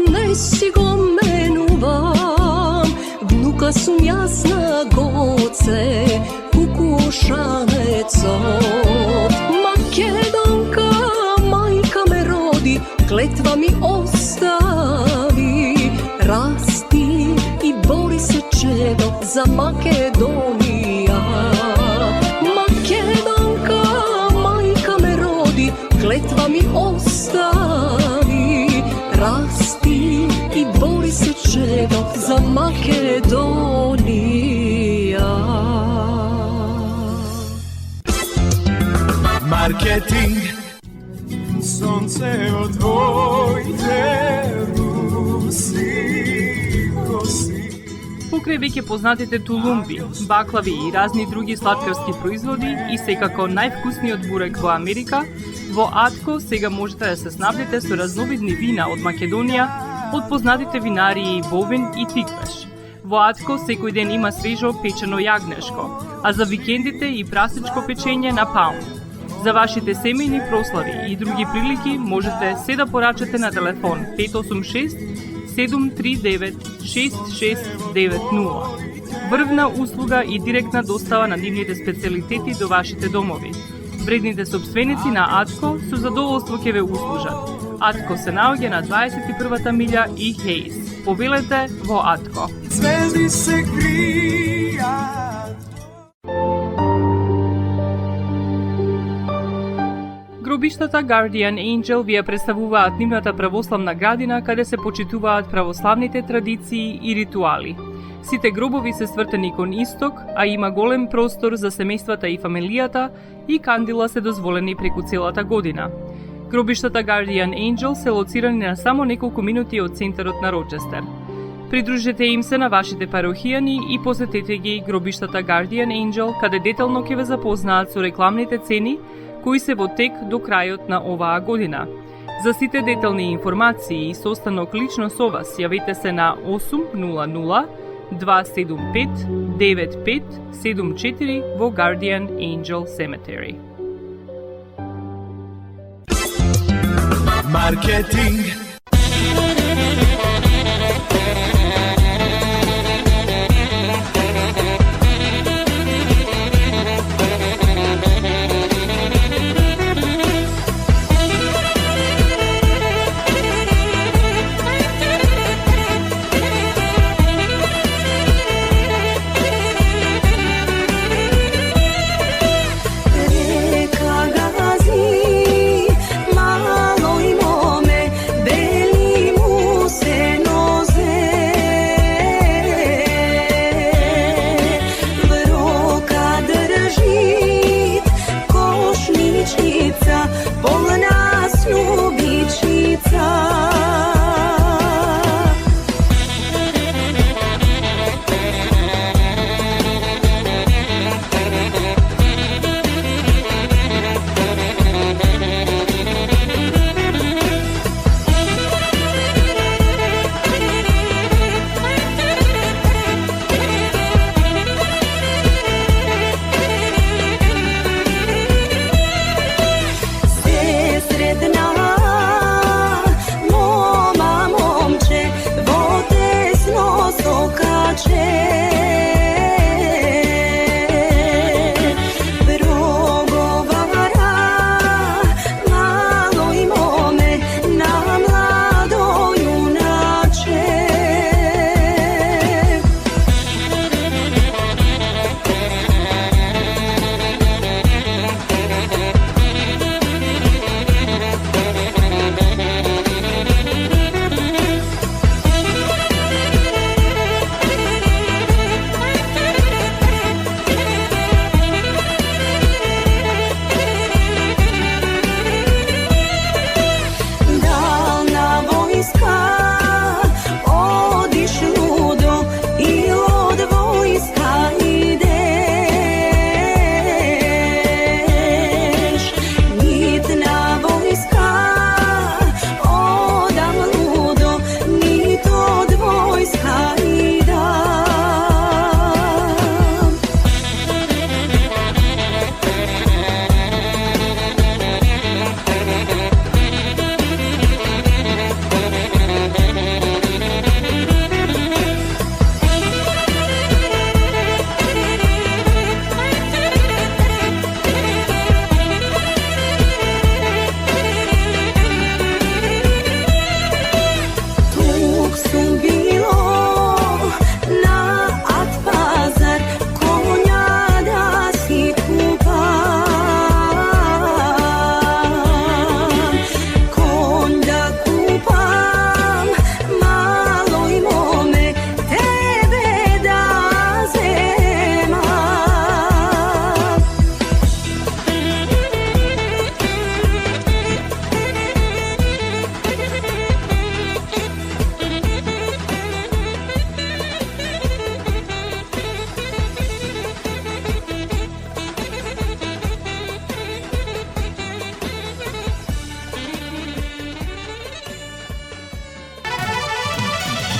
не си го менувам, внука сум јас на Гоце, кукушанецот. Македонка, мајка ме роди, клетва ми остави, расти и бори се чедо за Македонија. Македонка, мајка ме роди, клетва ми остави, расти и бори се чедо за Македонија. Маркетинг, сонце од твоите руси, коси. Покрај веќе познатите тулумби, баклави и разни други сладкарски производи и секако највкусниот бурек во Америка, во Атко сега можете да се снабдите со разновидни вина од Македонија, од познатите винарии Бовин и Тиквеш. Во Атко секој ден има свежо печено јагнешко, а за викендите и прасечко печење на паун. За вашите семејни прослави и други прилики можете се да порачате на телефон 586 739 6690. Врвна услуга и директна достава на нивните специјалитети до вашите домови. Вредните собственици на Атко со задоволство ќе ве услужат. Атко се наоѓа на 21-та милја и Хейс. Повелете во Атко. Звезди се кријат. Гробиштата Guardian Angel ви ја представуваат нивната православна градина каде се почитуваат православните традиции и ритуали. Сите гробови се свртени кон исток, а има голем простор за семејствата и фамилијата и кандила се дозволени преку целата година. Гробиштата Guardian Angel се лоцирани на само неколку минути од центарот на Рочестер. Придружете им се на вашите парохијани и посетете ги гробиштата Guardian Angel, каде детално ќе ве запознаат со рекламните цени кои се во тек до крајот на оваа година. За сите детални информации и состанок лично со вас, јавете се на 800 275 9574 во Guardian Angel Cemetery. Маркетинг. Malo i mome, beli mu se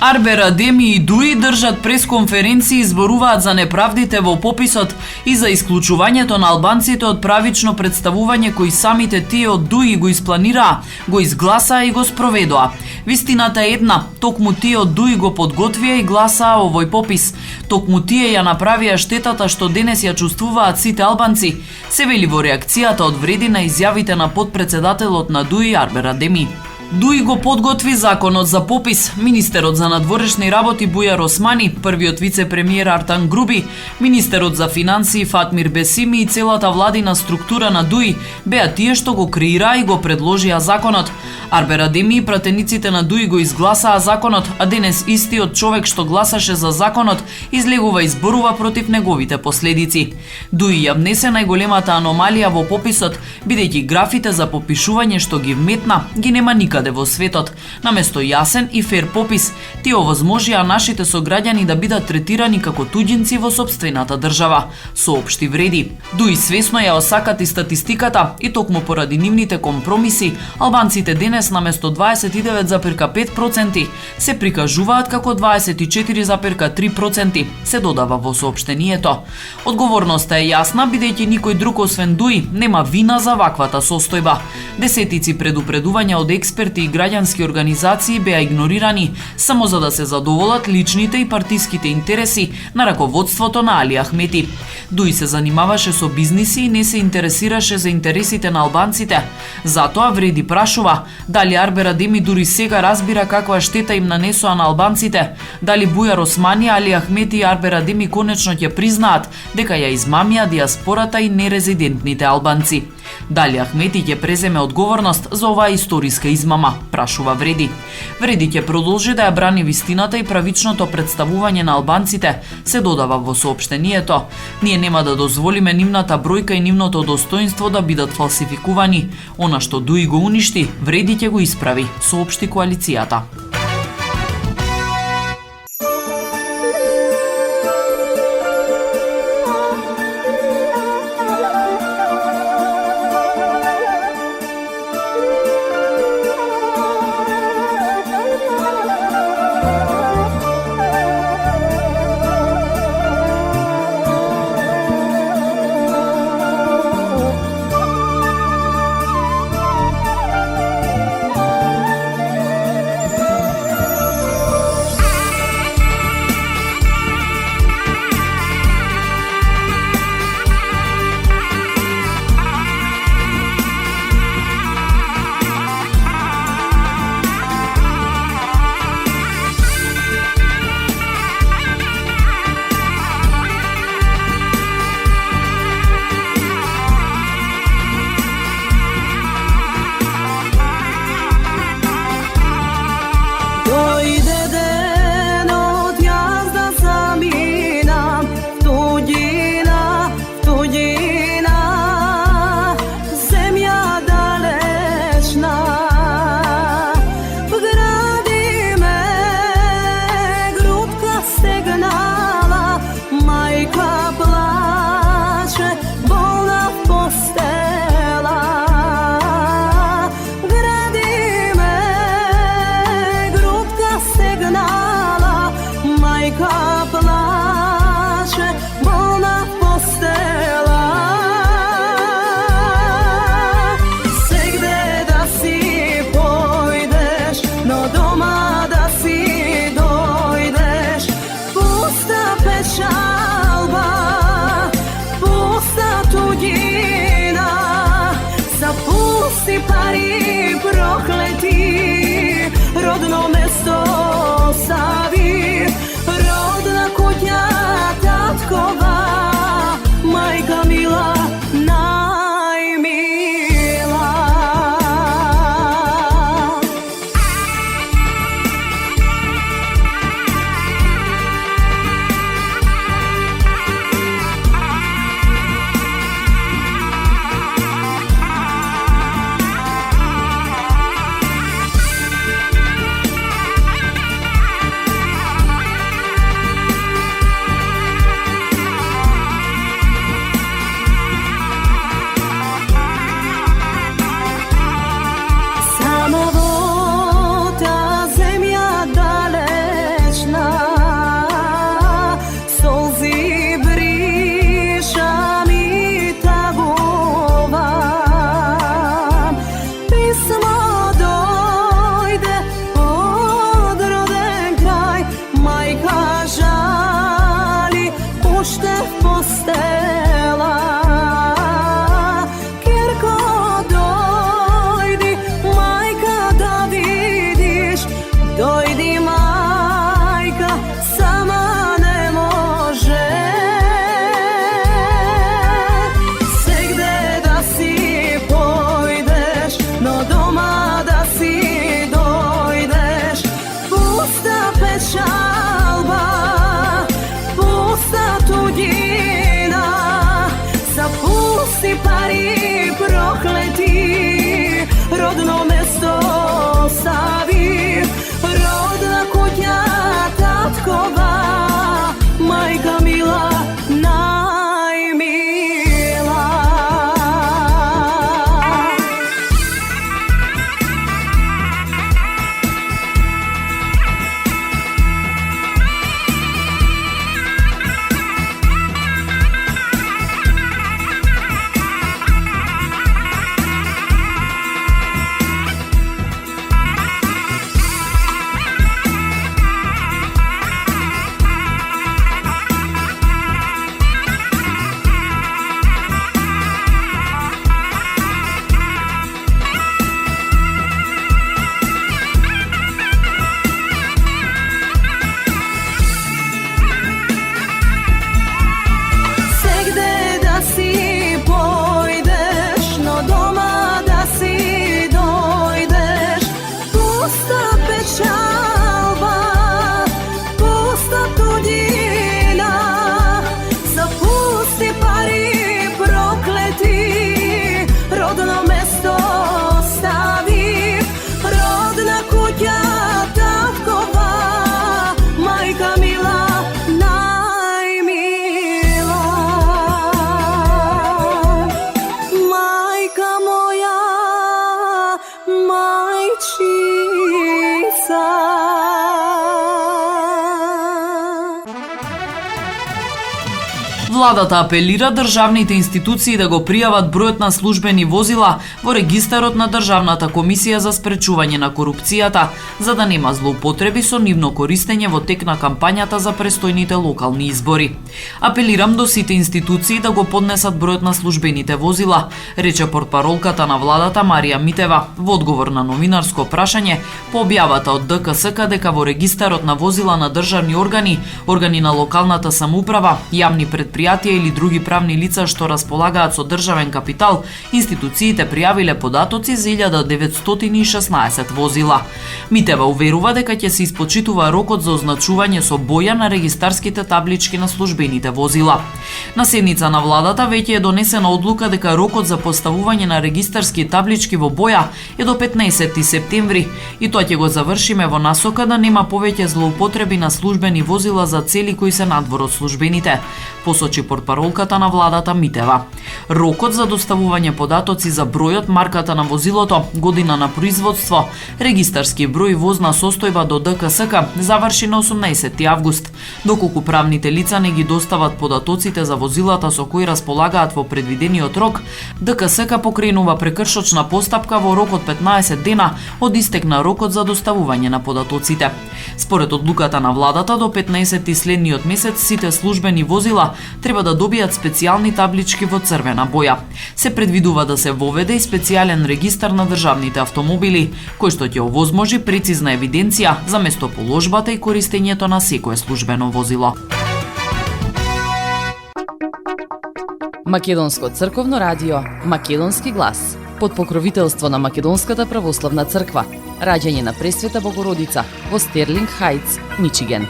Арбер Адеми и Дуи држат пресконференции и зборуваат за неправдите во пописот и за исклучувањето на албанците од правично представување кои самите тие од Дуи го испланираа, го изгласаа и го спроведоа. Вистината е една, токму тие од Дуи го подготвија и гласаа овој попис. Токму тие ја направија штетата што денес ја чувствуваат сите албанци, се вели во реакцијата од Вреди на изјавите на подпредседателот на Дуи Арбер Адеми. Дуи го подготви законот за попис. Министерот за надворешни работи Бујар Османи, првиот вице-премиер Артан Груби, министерот за финансии Фатмир Бесими и целата владина структура на Дуи беа тие што го креираа и го предложија законот. Арбер Адеми и пратениците на Дуи го изгласаа законот, а денес истиот човек што гласаше за законот излегува и зборува против неговите последици. Дуи ја внесе најголемата аномалија во пописот, бидејќи графите за попишување што ги вметна ги нема никаде во светот. Наместо јасен и фер попис, тие овозможија нашите сограѓани да бидат третирани како туѓинци во сопствената држава, соопшти Вреди. Дуи свесно ја осакати статистиката и токму поради нивните компромиси, албанците денес наместо 29,5% се прикажуваат како 24,3%, се додава во соопштението. Одговорноста е јасна, бидејќи никој друг освен Дуи нема вина за ваквата состојба. Десетици предупредувања од експерти и граѓански организации беа игнорирани само за да се задоволат личните и партиските интереси на раководството на Али Ахмети. Дуи се занимаваше со бизниси и не се интересираше за интересите на албанците. Затоа Вреди прашува дали Арбер Адеми дури сега разбира каква штета им нанесоа на албанците, дали Бујар Османи, Али Ахмети и Арбер Адеми конечно ќе признаат дека ја измамија диаспората и нерезидентните албанци. Дали Ахмети ќе преземе одговорност за оваа историска измама, прашува Вреди. Вреди ќе продолжи да ја брани вистината и правичното представување на албанците, се додава во соопштението. Ние нема да дозволиме нивната бројка и нивното достоинство да бидат фалсификувани. Она што Дуи го уништи, Вреди ќе го исправи, соопшти коалицијата. Родно место остави, родно Владата апелира државните институции да го пријават бројот на службени возила во регистарот на Државната комисија за спречување на корупцијата, за да нема злоупотреби со нивно користење во тек на кампањата за престојните локални избори. Апелирам до сите институции да го поднесат бројот на службените возила, рече портпаролката на владата Марија Митева во одговор на новинарско прашање по објавата од ДКСК дека во регистарот на возила на државни органи, органи на локалната самоуправа, јавни предпријатија или други правни лица што располагаат со државен капитал, институциите пријавиле податоци за 1916 возила. Митева уверува дека ќе се испочитува рокот за означување со боја на регистарските таблички на службените возила. На седница на владата веќе е донесена одлука дека рокот за поставување на регистарски таблички во боја е до 15 септември и тоа ќе го завршиме во насока да нема повеќе злоупотреби на службени возила за цели кои се надвор од службените, посочи портпаролката на владата Митева. Рокот за доставување податоци за бројот, марката на возилото, година на производство, регистарски број, возна состојба до ДКСК заврши на 18 август, доколку правните лица не ги достават податоците за возилата со кои располагаат во предвидениот рок, ДКСК покренува прекршочна постапка во рок од 15 дена од истек на рокот за доставување на податоците. Според одлуката на владата, до 15 следниот месец сите службени возила треба да добијат специјални таблички во црвена боја. Се предвидува да се воведе и специјален регистар на државните автомобили, кој што ќе овозможи прецизна евиденција за местоположбата и користењето на секое службено возило. Македонско црковно радио, Македонски глас, под покровителство на Македонската православна црква, раѓање на Пресвета Богородица во Стерлинг Хајтс, Мичиген.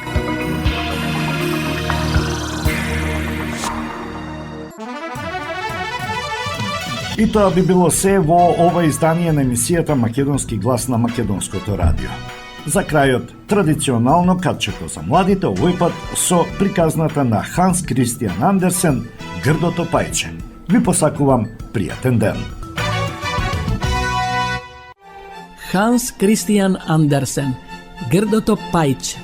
И тоа би било се во ова издание на емисијата Македонски глас на Македонското радио. За крајот, традиционално катчето за младите, овој пат со приказната на Ханс Кристиан Андерсен "Грдото пајче". Ви посакувам пријатен ден. Ханс Кристиан Андерсен, "Грдото пајче".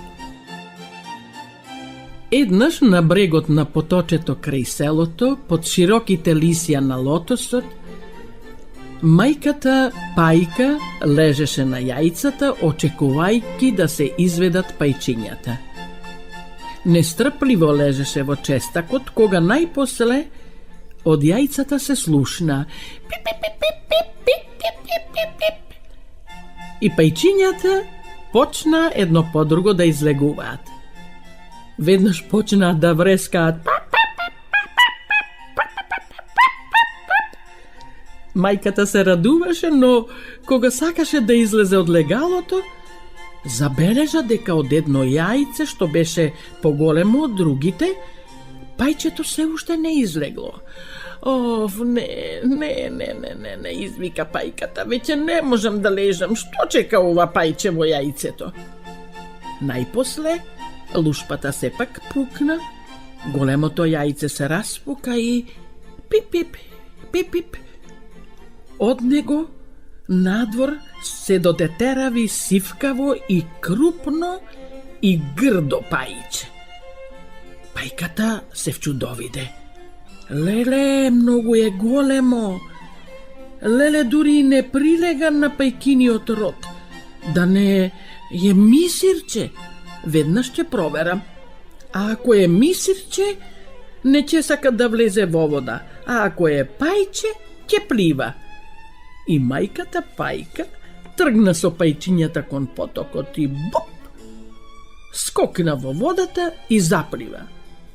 Еднаш на брегот на поточето крај селото, под широките лисја на лотосот, мајката Пајка лежеше на јајцата, очекувајќи да се изведат пајчињата. Нестрпливо лежеше во честакот, кога најпосле од јајцата се слушна пип, пип, пип, пип, пип, пип, пип, пип, пип. И пајчињата почна едно по друго да излегуваат. Веднаш почнаа да врескаат. Мајката се радуваше, но кога сакаше да излезе од легалото, забележа дека од едно јајце, што беше поголемо од другите, пајчето се уште не излегло. Оф, не, извика пајката, веќе не можам да лежам, што чека ова пајче во јајцето? Најпосле, лушпата сепак пукна, големото јајце се распука и пип-пип, пип-пип. Од него надвор се додетерави сивкаво и крупно и грдо пајче. Пајката се вчудовиде. Леле, многу е големо. Леле, дури не прилега на пајкиниот род. Да не е мисирче, веднаш ќе проверам. А ако е мисирче, не ќе сака да влезе во вода. А ако е пајче, ќе плива. И мајката Пајка тргна со пајчињата кон потокот и боп! Скокна во водата и заплива.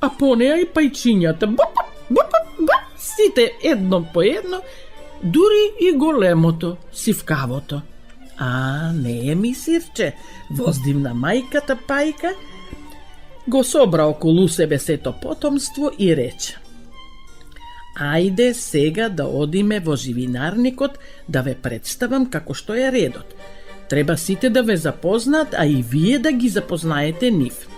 А по неа и пајчињата боп, боп, боп, сите едно по едно, дури и големото, сивкавото. А, не е мисирче, воздивна мајката Пајка, го собра околу себе сето потомство и рече: ајде сега да одиме во живинарникот да ве представам како што е редот. Треба сите да ве запознаат, а и вие да ги запознаете нив.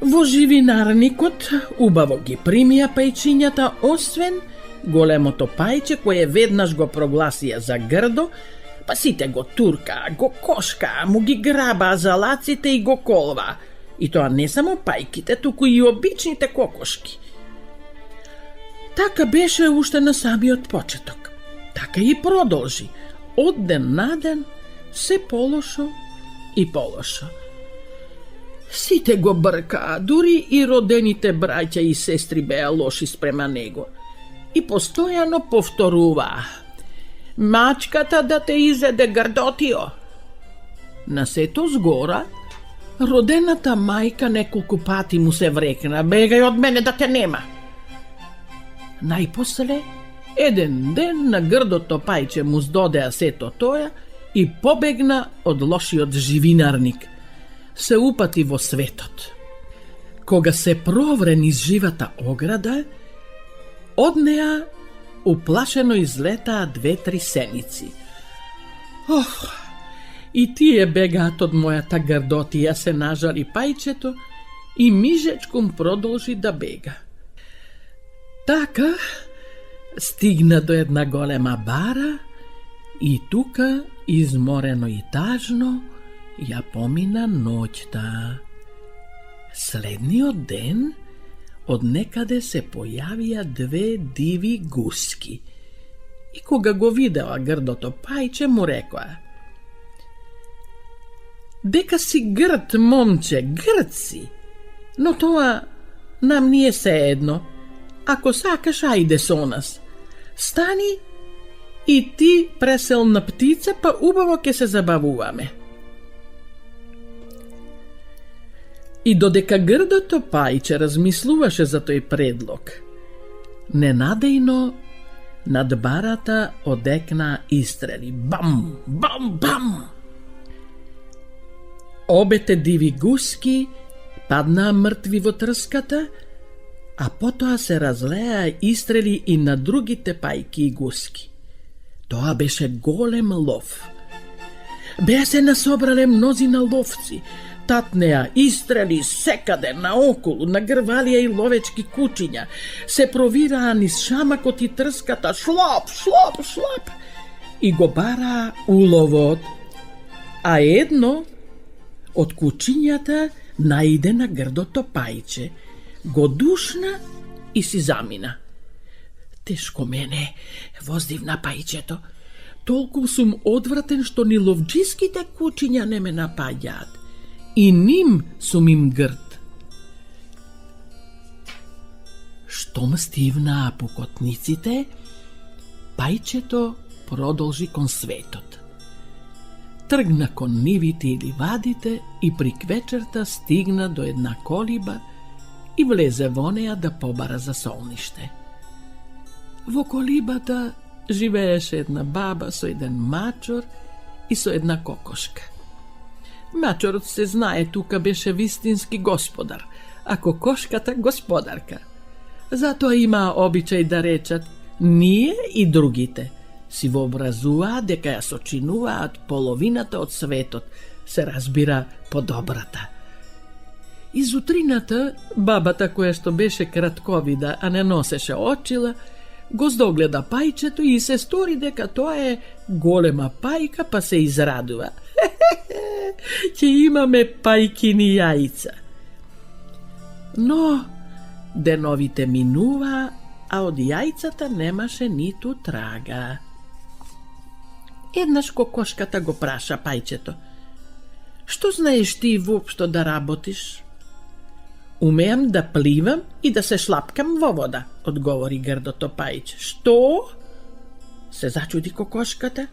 Во живинарникот убаво ги примија пајчињата, освен големото пајче кое веднаш го прогласија за грдо, па сите го турка, го кошка, му ги граба за лаците и го колва. И тоа не само пајките, туку и обичните кокошки. Така беше уште на самиот почеток. Така и продолжи. Од ден на ден се полошо и полошо. Сите го бркаа, дури и родените браќа и сестри беа лоши спрема него. И постојано повторуваа: мачката да те изеде грдотио. На сето згора, родената мајка неколку пати му се врекна: бегај од мене да те нема. Најпосле, еден ден на грдото пајче му здодеа сето тоја и побегна од лошиот живинарник. Се упати во светот. Кога се провре низ живата ограда, од неа уплашено излетаа 2-3 сеници. Ох, и тие бегаат од мојата грдотија, се нажали пајчето и мижечком продолжи да бега. Така стигна до една голема бара и тука, изморено и тажно, ја помина ноќта. Следниот ден од некаде се појавија 2 диви гуски. И кога го видела грдото пајче, му рекоа: дека си грд, момче, грд си, но тоа нам не е сеедно. Ако сакаш, ајде со нас. Стани и ти преселна птица, па убаво ќе се забавуваме. И додека грдото пајче размислуваше за тој предлог, ненадејно над барата одекна истрели. Бам, бам, бам! Обете диви гуски паднаа мртви во трската, а потоа се разлеа истрели и на другите пајки и гуски. Тоа беше голем лов. Беа се насобрале мнозина ловци, татнеа истрели секаде наоколу, нагрвалија и ловечки кучиња, се провираа низ шамакот и трската, шлоп, шлоп, шлоп, и го бараа уловот. А едно од кучињата наиде на грдото пајче, го душна и си замина. Тешко мене, воздивна пајчето, толку сум одвратен што ни ловджиските кучиња не ме напаѓаат. И ним сум им грд. Штом стивнаа пукотниците, пајчето продолжи кон светот. Тргна кон нивите и ливадите и при квечерта стигна до една колиба и влезе во неа да побара за солниште. Во колибата живееше една баба со еден мачор и со една кокошка. Мачорот се знае тука беше вистински господар, а кокошката господарка. Затоа имаа обичај да речат: ние и другите си вообразуваа дека ја сочинуваат половината од светот, се разбира подобрата. Из утрината, бабата, која што беше кратковида, а не носеше очила, го здогледа пајчето и се стори дека тоа е голема пајка, па се израдува. Ќе имаме пајкини јајца. Но деновите минува, а од јајцата немаше ниту трага. Еднаш кокошката го праша пајчето: што знаеш ти воопшто да работиш? Умеам да пливам и да се шлапкам во вода, одговори грдото пајче. Што? Се зачуди кокошката.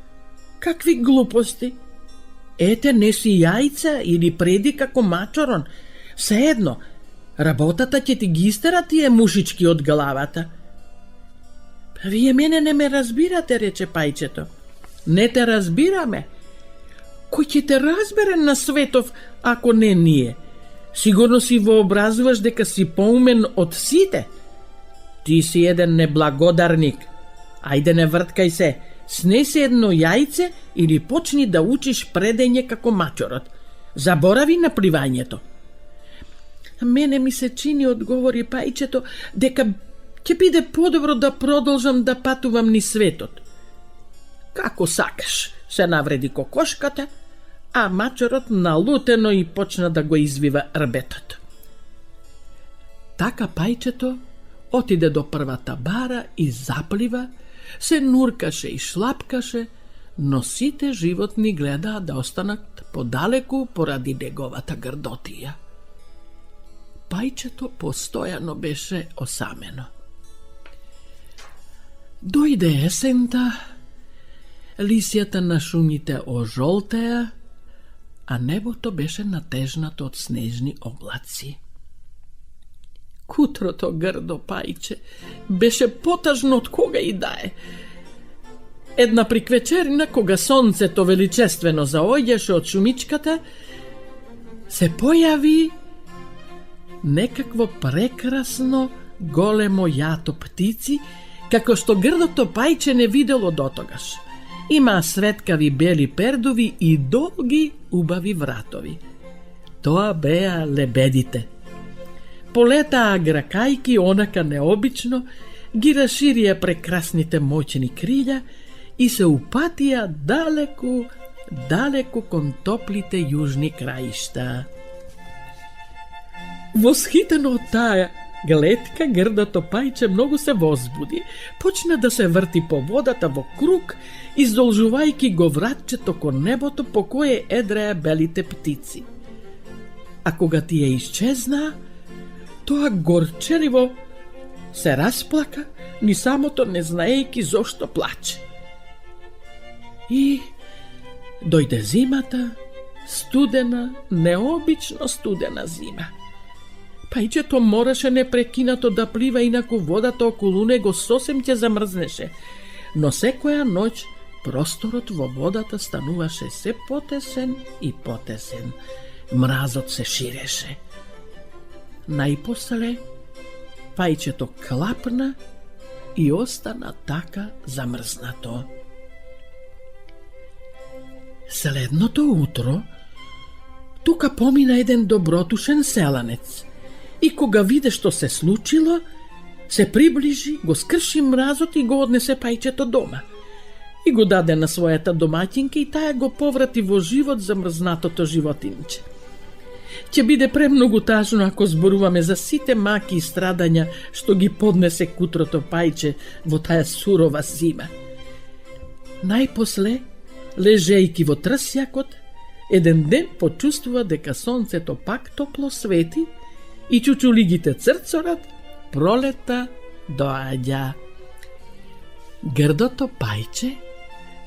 Какви глупости? Ете, неси јајца или преди како мачорон. Сеедно, работата ќе ти ги истера тие мушички од главата. Вие мене не ме разбирате, рече пајчето. Не те разбираме. Кој ќе те разбере на светов, ако не ние? Сигурно си вообразуваш дека си поумен од сите. Ти си еден неблагодарник. Ајде, не врткај се. Снеси едно јајце или почни да учиш предење како мачорот. Заборави на пливањето. Мене ми се чини, одговори пајчето, дека ќе биде подобро да продолжам да патувам низ светот. Како сакаш, се навреди кокошката, а мачорот налутено и почна да го извива рбетот. Така пајчето отиде до првата бара и заплива, се нуркаше и шлапкаше, но сите животни гледаа да останат подалеку поради неговата грдотија. Пајчето постојано беше осамено. Дојде есента, лисјата на шумите ожолтеа, а небото беше натежнато од снежни облаци. Кутрото грдо пајче беше потажно од кога и да е. Една приквечерина, кога сонцето величествено заоѓаше од шумичката, се појави некакво прекрасно големо јато птици, како што грдото пајче не видело дотогаш. Има светкави бели пердови и долги убави вратови. Тоа беа лебедите. Полетаа гракајки онака необично, ги расширија прекрасните моćни крилја и се упатија далеку, далеку кон топлите јужни краишта. Восхитено од таа гледка, грдото пајче многу се возбуди. Почна да се врти по водата во круг, издолжувајќи го вратчето кон небото по кое едреа белите птици. А кога тие исчезнаа, тоа горчеливо се расплака, ни самото не знаејќи зошто плаче. И дојде зимата, студена, необично студена зима. Пајчето мораше непрекинато да плива, инаку водата околу него сосем ќе замрзнеше. Но секоја ноќ просторот во водата стануваше се потесен и потесен. Мразот се ширеше. Најпосле пајчето клапна и остана така замрзнато. Следното утро тука помина еден добротушен селанец и кога виде што се случило, се приближи, го скрши мразот и го однесе пајчето дома. И го даде на својата домаќинка и таа го поврати во живот замрзнатото животинче. Ќе биде премногу тажно ако зборуваме за сите маки и страдања што ги поднесе кутрото пајче во таа сурова зима. Најпосле, лежејки во трсјакот, еден ден почувствува дека сонцето пак топло свети и чучулигите црцорат, пролета доаѓа. Грдото пајче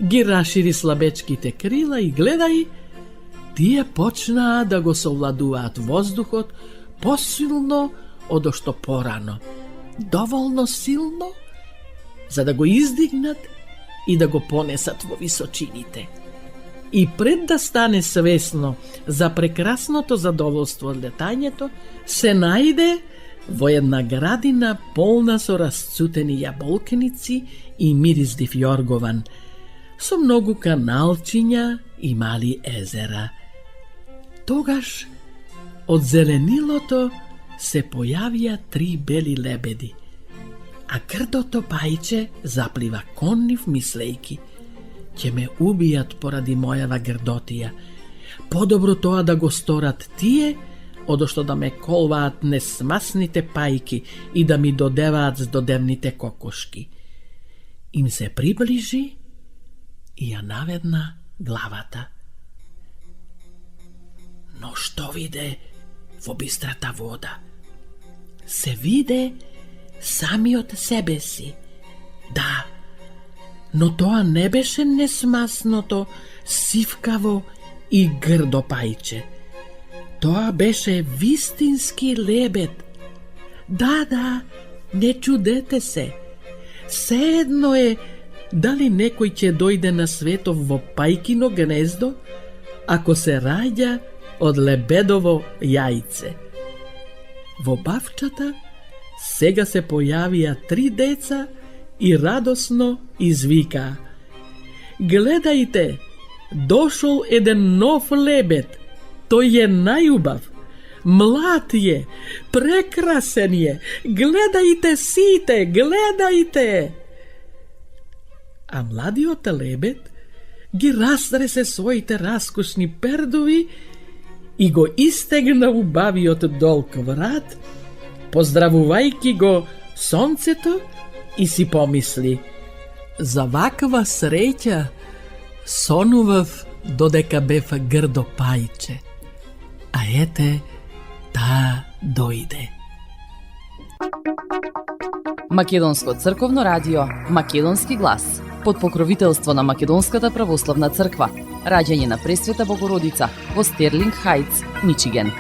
ги расшири слабечките крила и гледај, тие почнаа да го совладуваат воздухот посилно одо што порано. Доволно силно за да го издигнат и да го понесат во височините. И пред да стане свесно за прекрасното задоволство од летањето, се најде во една градина полна со расцутени јаболкеници и мириздив јоргован, со многу каналчиња и мали езера. Тогаш од зеленилото се појавија 3 бели лебеди, а грдото пајче заплива кон нив мислејки: ќе ме убијат поради мојава грдотија. Подобро тоа да го сторат тие, одошто да ме колваат несмасните пајки и да ми додеваат здодевните кокошки. Им се приближи и ја наведна главата. Но што виде во бистрата вода? Се виде самиот себе си. Да, но тоа не беше несмасното, сивкаво и грдо пајче. Тоа беше вистински лебед. Да, не чудете се. Седно е дали некој ќе дојде на светов во пајкино гнездо, ако се раѓа од лебедово јајце. Во бавчата сега се појавија 3 деца и радосно извикаа: гледајте, дошол еден нов лебед, тој е најубав, млад е, прекрасен е, гледајте сите, гледајте! А младиот лебед ги растресе своите раскошни пердови и го истегна убавиот долг врат, поздравувајќи го сонцето и си помисли: за ваква среќа сонував додека бев грдо пајче, а ете, таа дојде. Македонско црковно радио, Македонски глас, под покровителство на Македонската православна црква, раѓање на Пресвета Богородица во Стерлинг Хајтс, Мичиген.